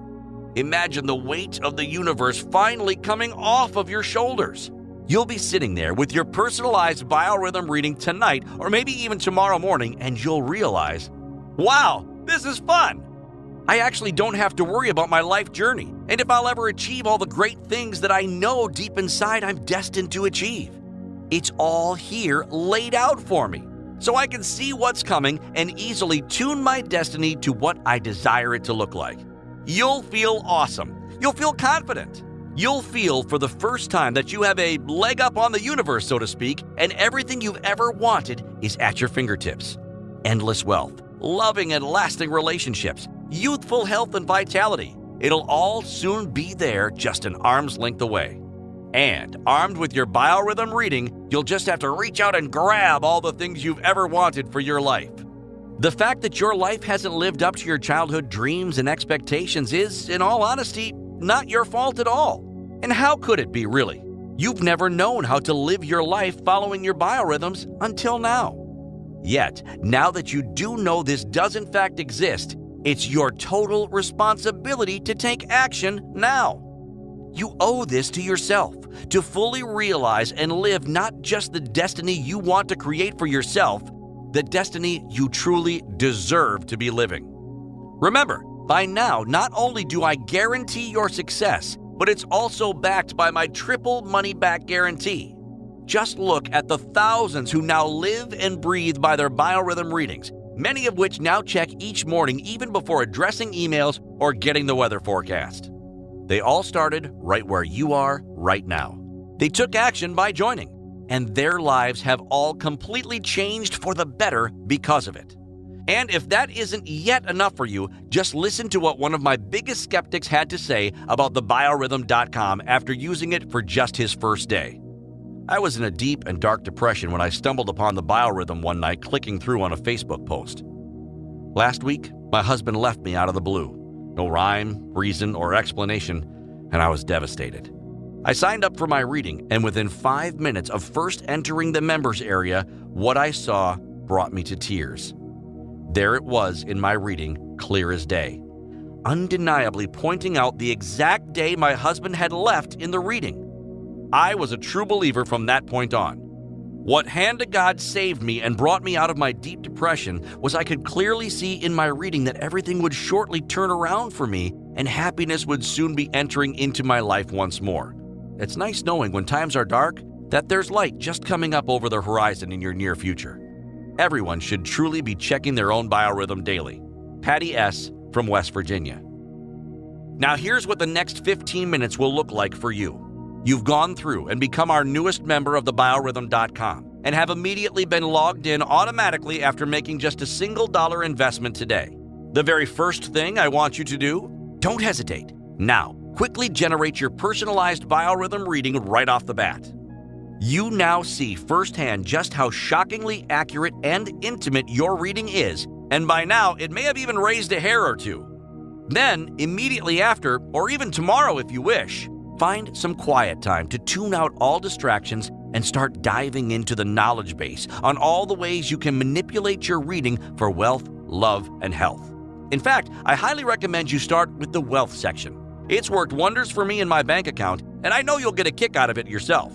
Imagine the weight of the universe finally coming off of your shoulders. You'll be sitting there with your personalized biorhythm reading tonight or maybe even tomorrow morning, and you'll realize, wow, this is fun. I actually don't have to worry about my life journey and if I'll ever achieve all the great things that I know deep inside I'm destined to achieve. It's all here laid out for me, so I can see what's coming and easily tune my destiny to what I desire it to look like. You'll feel awesome. You'll feel confident. You'll feel for the first time that you have a leg up on the universe, so to speak, and everything you've ever wanted is at your fingertips. Endless wealth, loving and lasting relationships, youthful health and vitality. It'll all soon be there, just an arm's length away. And armed with your biorhythm reading, you'll just have to reach out and grab all the things you've ever wanted for your life. The fact that your life hasn't lived up to your childhood dreams and expectations is, in all honesty, not your fault at all. And how could it be, really? You've never known how to live your life following your biorhythms until now. Yet, now that you do know this does in fact exist, it's your total responsibility to take action now. You owe this to yourself, to fully realize and live not just the destiny you want to create for yourself, the destiny you truly deserve to be living. Remember, by now, not only do I guarantee your success, but it's also backed by my triple money-back guarantee. Just look at the thousands who now live and breathe by their biorhythm readings, many of which now check each morning even before addressing emails or getting the weather forecast. They all started right where you are right now. They took action by joining, and their lives have all completely changed for the better because of it. And if that isn't yet enough for you, just listen to what one of my biggest skeptics had to say about the Biorhythm.com after using it for just his first day. I was in a deep and dark depression when I stumbled upon the Biorhythm one night clicking through on a Facebook post. Last week, my husband left me out of the blue. No rhyme, reason, or explanation, and I was devastated. I signed up for my reading, and within 5 minutes of first entering the members area, what I saw brought me to tears. There it was in my reading, clear as day, undeniably pointing out the exact day my husband had left in the reading. I was a true believer from that point on. What hand of God saved me and brought me out of my deep depression was I could clearly see in my reading that everything would shortly turn around for me and happiness would soon be entering into my life once more. It's nice knowing when times are dark that there's light just coming up over the horizon in your near future. Everyone should truly be checking their own biorhythm daily. Patty S. from West Virginia. Now here's what the next 15 minutes will look like for you. You've gone through and become our newest member of the Biorhythm.com and have immediately been logged in automatically after making just a $1 investment today. The very first thing I want you to do, don't hesitate. Now, quickly generate your personalized biorhythm reading right off the bat. You now see firsthand just how shockingly accurate and intimate your reading is, and by now it may have even raised a hair or two. Then, immediately after, or even tomorrow if you wish, find some quiet time to tune out all distractions and start diving into the knowledge base on all the ways you can manipulate your reading for wealth, love, and health. In fact, I highly recommend you start with the wealth section. It's worked wonders for me in my bank account, and I know you'll get a kick out of it yourself.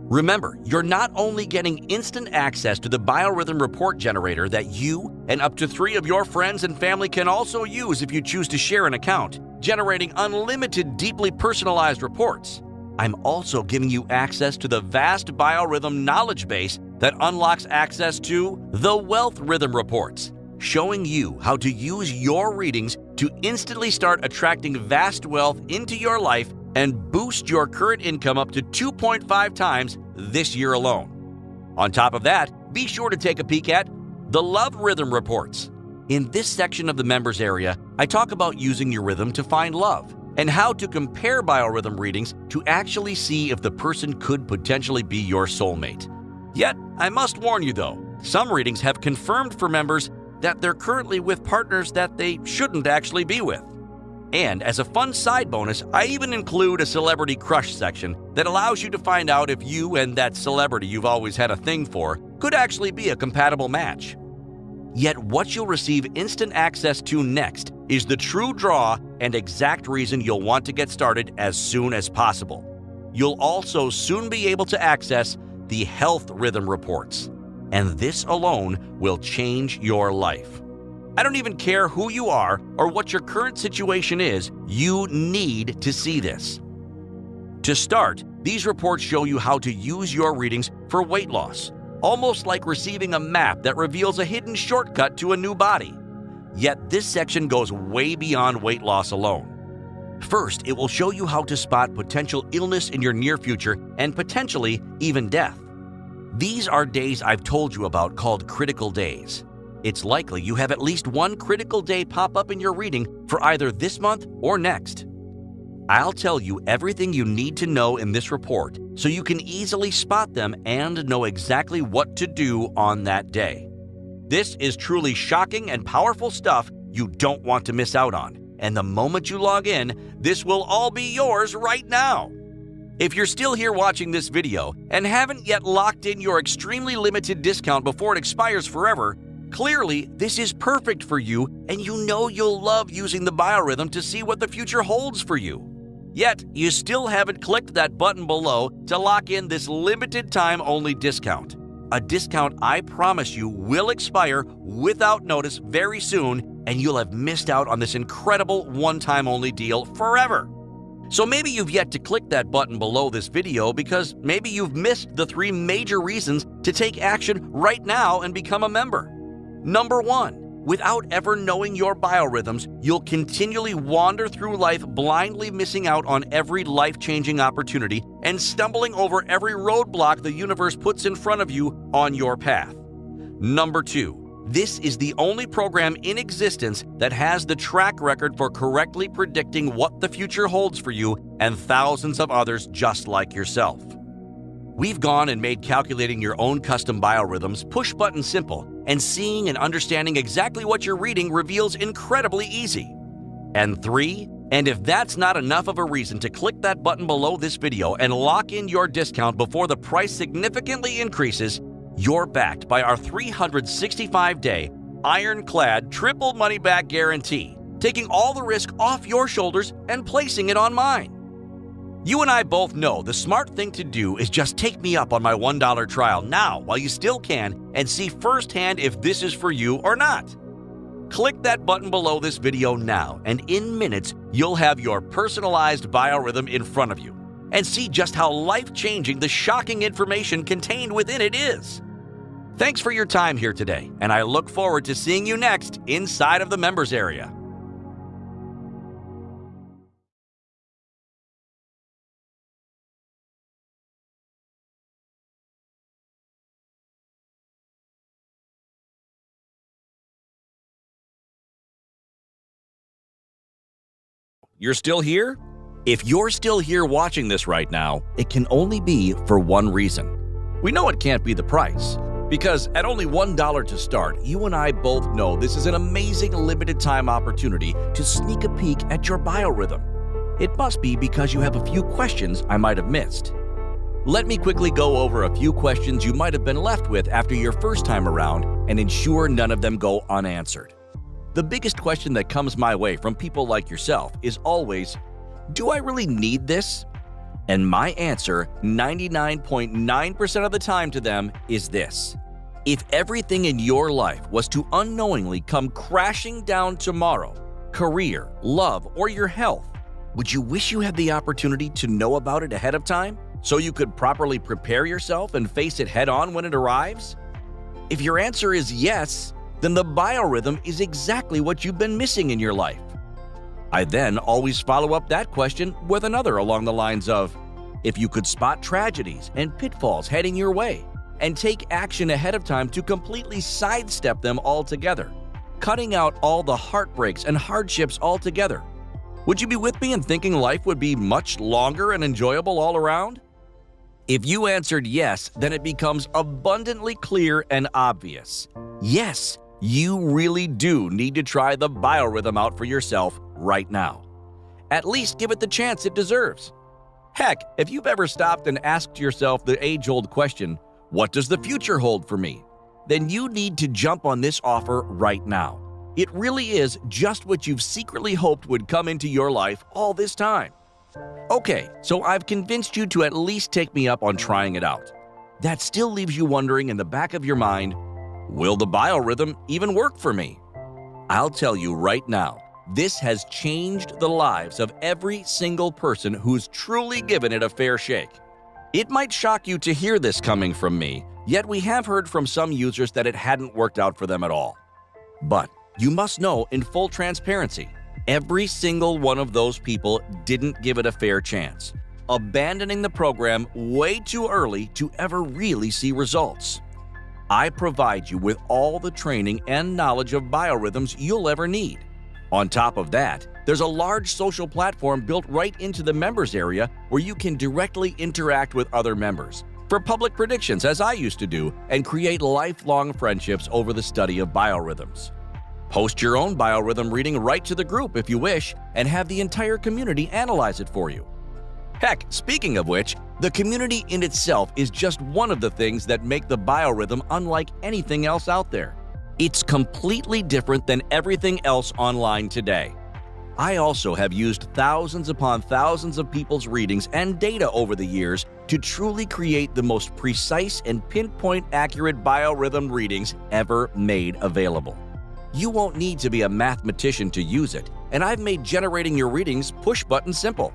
Remember, you're not only getting instant access to the Biorhythm report generator that you and up to 3 of your friends and family can also use if you choose to share an account, generating unlimited, deeply personalized reports. I'm also giving you access to the vast Biorhythm knowledge base that unlocks access to the Wealth Rhythm reports, showing you how to use your readings to instantly start attracting vast wealth into your life and boost your current income up to 2.5 times this year alone. On top of that, be sure to take a peek at the Love Rhythm reports. In this section of the members area, I talk about using your rhythm to find love and how to compare biorhythm readings to actually see if the person could potentially be your soulmate. Yet, I must warn you though, some readings have confirmed for members that they're currently with partners that they shouldn't actually be with. And as a fun side bonus, I even include a celebrity crush section that allows you to find out if you and that celebrity you've always had a thing for could actually be a compatible match. Yet what you'll receive instant access to next is the true draw and exact reason you'll want to get started as soon as possible. You'll also soon be able to access the health rhythm reports, and this alone will change your life. I don't even care who you are or what your current situation is, you need to see this. To start, these reports show you how to use your readings for weight loss, almost like receiving a map that reveals a hidden shortcut to a new body. Yet this section goes way beyond weight loss alone. First, it will show you how to spot potential illness in your near future and potentially even death. These are days I've told you about called critical days. It's likely you have at least one critical day pop up in your reading for either this month or next. I'll tell you everything you need to know in this report so you can easily spot them and know exactly what to do on that day. This is truly shocking and powerful stuff you don't want to miss out on. And the moment you log in, this will all be yours right now. If you're still here watching this video and haven't yet locked in your extremely limited discount before it expires forever, clearly this is perfect for you and you know you'll love using the biorhythm to see what the future holds for you. Yet, you still haven't clicked that button below to lock in this limited time only discount. A discount I promise you will expire without notice very soon, and you'll have missed out on this incredible one-time only deal forever. So maybe you've yet to click that button below this video because maybe you've missed the 3 major reasons to take action right now and become a member. Number 1. Without ever knowing your biorhythms, you'll continually wander through life blindly missing out on every life-changing opportunity and stumbling over every roadblock the universe puts in front of you on your path. Number 2. This is the only program in existence that has the track record for correctly predicting what the future holds for you and thousands of others just like yourself. We've gone and made calculating your own custom biorhythms push-button simple, and seeing and understanding exactly what you're reading reveals incredibly easy. And 3, and if that's not enough of a reason to click that button below this video and lock in your discount before the price significantly increases, you're backed by our 365-day, ironclad, triple money-back guarantee, taking all the risk off your shoulders and placing it on mine. You and I both know the smart thing to do is just take me up on my $1 trial now while you still can and see firsthand if this is for you or not. Click that button below this video now, and in minutes, you'll have your personalized biorhythm in front of you and see just how life-changing the shocking information contained within it is. Thanks for your time here today, and I look forward to seeing you next inside of the members area. You're still here? If you're still here watching this right now, it can only be for one reason. We know it can't be the price, because at only $1 to start, you and I both know this is an amazing limited time opportunity to sneak a peek at your biorhythm. It must be because you have a few questions I might have missed. Let me quickly go over a few questions you might have been left with after your first time around and ensure none of them go unanswered. The biggest question that comes my way from people like yourself is always, do I really need this? And my answer 99.9% of the time to them is this. If everything in your life was to unknowingly come crashing down tomorrow, career, love, or your health, would you wish you had the opportunity to know about it ahead of time so you could properly prepare yourself and face it head on when it arrives? If your answer is yes, then the biorhythm is exactly what you've been missing in your life. I then always follow up that question with another along the lines of, if you could spot tragedies and pitfalls heading your way and take action ahead of time to completely sidestep them altogether, cutting out all the heartbreaks and hardships altogether. Would you be with me in thinking life would be much longer and enjoyable all around? If you answered yes, then it becomes abundantly clear and obvious. Yes, you really do need to try the Biorhythm out for yourself right now. At least give it the chance it deserves. Heck, if you've ever stopped and asked yourself the age-old question, what does the future hold for me? Then you need to jump on this offer right now. It really is just what you've secretly hoped would come into your life all this time. Okay, so I've convinced you to at least take me up on trying it out. That still leaves you wondering in the back of your mind, will the Biorhythm even work for me? I'll tell you right now, this has changed the lives of every single person who's truly given it a fair shake. It might shock you to hear this coming from me, yet we have heard from some users that it hadn't worked out for them at all. But you must know in full transparency, every single one of those people didn't give it a fair chance, abandoning the program way too early to ever really see results. I provide you with all the training and knowledge of biorhythms you'll ever need. On top of that, there's a large social platform built right into the members area where you can directly interact with other members, for public predictions as I used to do, and create lifelong friendships over the study of biorhythms. Post your own biorhythm reading right to the group if you wish, and have the entire community analyze it for you. Heck, speaking of which, the community in itself is just one of the things that make the biorhythm unlike anything else out there. It's completely different than everything else online today. I also have used thousands upon thousands of people's readings and data over the years to truly create the most precise and pinpoint accurate biorhythm readings ever made available. You won't need to be a mathematician to use it, and I've made generating your readings push-button simple.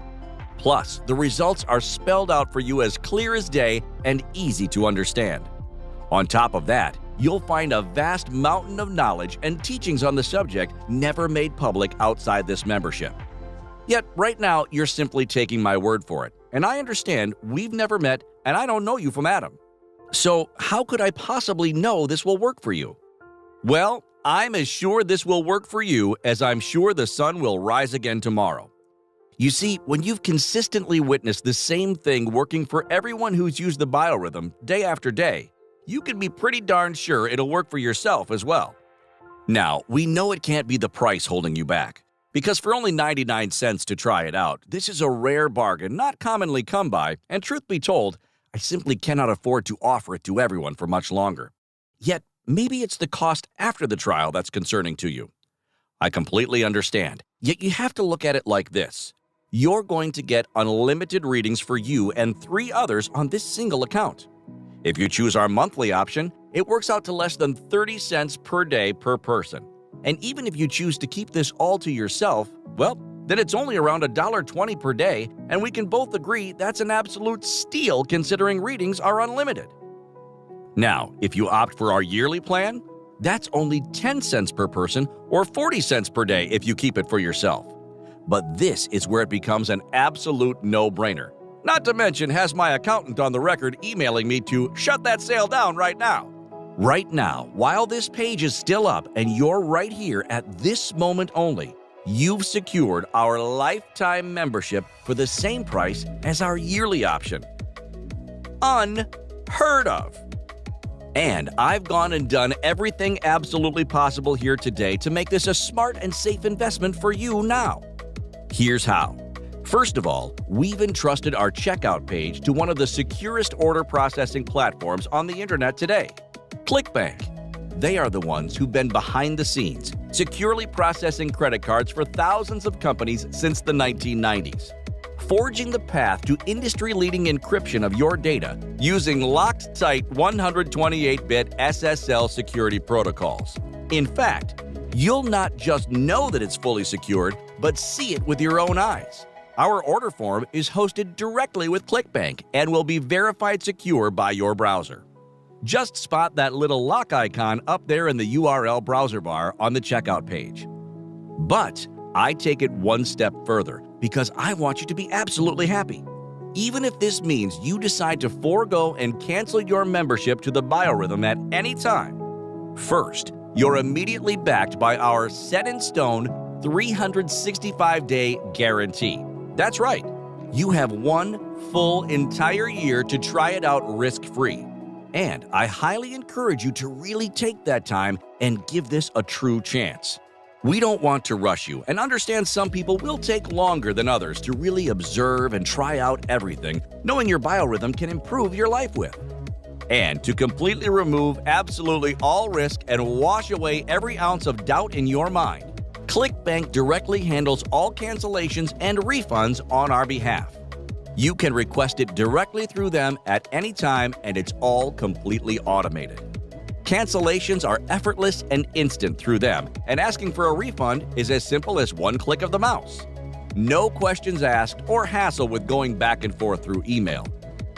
Plus, the results are spelled out for you as clear as day and easy to understand. On top of that, you'll find a vast mountain of knowledge and teachings on the subject never made public outside this membership. Yet right now, you're simply taking my word for it, and I understand we've never met and I don't know you from Adam. So how could I possibly know this will work for you? Well, I'm as sure this will work for you as I'm sure the sun will rise again tomorrow. You see, when you've consistently witnessed the same thing working for everyone who's used the biorhythm day after day, you can be pretty darn sure it'll work for yourself as well. Now, we know it can't be the price holding you back, because for only 99 cents to try it out, this is a rare bargain not commonly come by, and truth be told, I simply cannot afford to offer it to everyone for much longer. Yet, maybe it's the cost after the trial that's concerning to you. I completely understand, yet you have to look at it like this. You're going to get unlimited readings for you and 3 others on this single account. If you choose our monthly option, it works out to less than 30 cents per day per person. And even if you choose to keep this all to yourself, well, then it's only around $1.20 per day, and we can both agree that's an absolute steal considering readings are unlimited. Now, if you opt for our yearly plan, that's only 10 cents per person or 40 cents per day if you keep it for yourself. But this is where it becomes an absolute no-brainer. Not to mention has my accountant on the record emailing me to shut that sale down right now. Right now, while this page is still up and you're right here at this moment only, you've secured our lifetime membership for the same price as our yearly option. Unheard of. And I've gone and done everything absolutely possible here today to make this a smart and safe investment for you now. Here's how. First of all, we've entrusted our checkout page to one of the securest order processing platforms on the internet today, ClickBank. They are the ones who've been behind the scenes, securely processing credit cards for thousands of companies since the 1990s, forging the path to industry-leading encryption of your data using locked-tight 128-bit SSL security protocols. In fact, you'll not just know that it's fully secured, but see it with your own eyes. Our order form is hosted directly with ClickBank and will be verified secure by your browser. Just spot that little lock icon up there in the URL browser bar on the checkout page. But I take it one step further because I want you to be absolutely happy. Even if this means you decide to forego and cancel your membership to the Biorhythm at any time. First, you're immediately backed by our set-in-stone 365-day guarantee. That's right. You have one full entire year to try it out risk-free. And I highly encourage you to really take that time and give this a true chance. We don't want to rush you and understand some people will take longer than others to really observe and try out everything, knowing your biorhythm can improve your life with. And to completely remove absolutely all risk and wash away every ounce of doubt in your mind, ClickBank directly handles all cancellations and refunds on our behalf. You can request it directly through them at any time, and it's all completely automated. Cancellations are effortless and instant through them, and asking for a refund is as simple as one click of the mouse. No questions asked or hassle with going back and forth through email.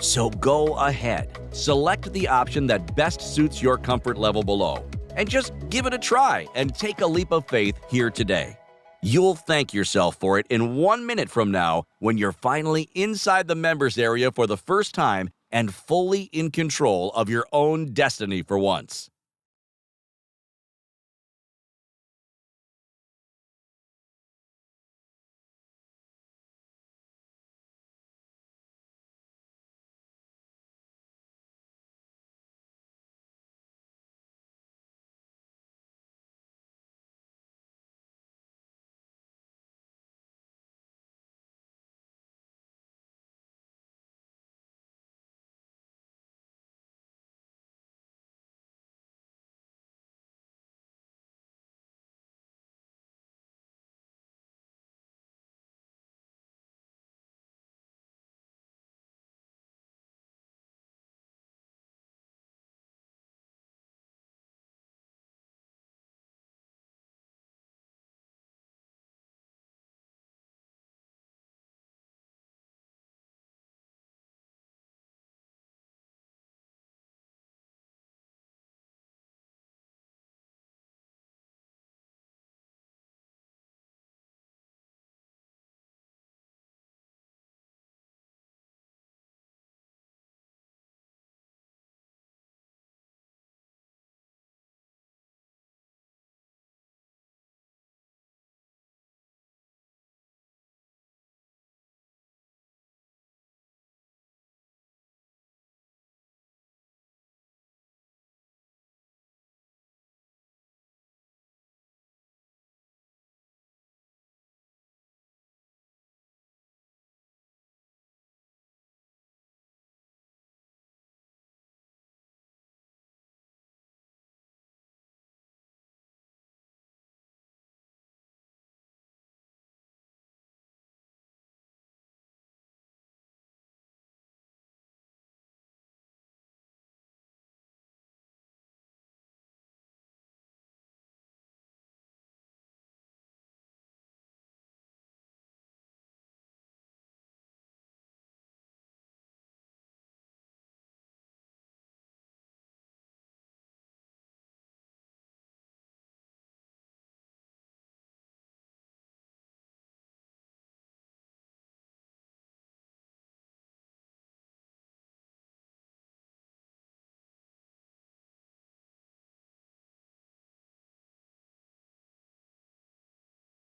So go ahead, select the option that best suits your comfort level below, and just give it a try and take a leap of faith here today. You'll thank yourself for it in 1 minute from now when you're finally inside the members area for the first time and fully in control of your own destiny for once.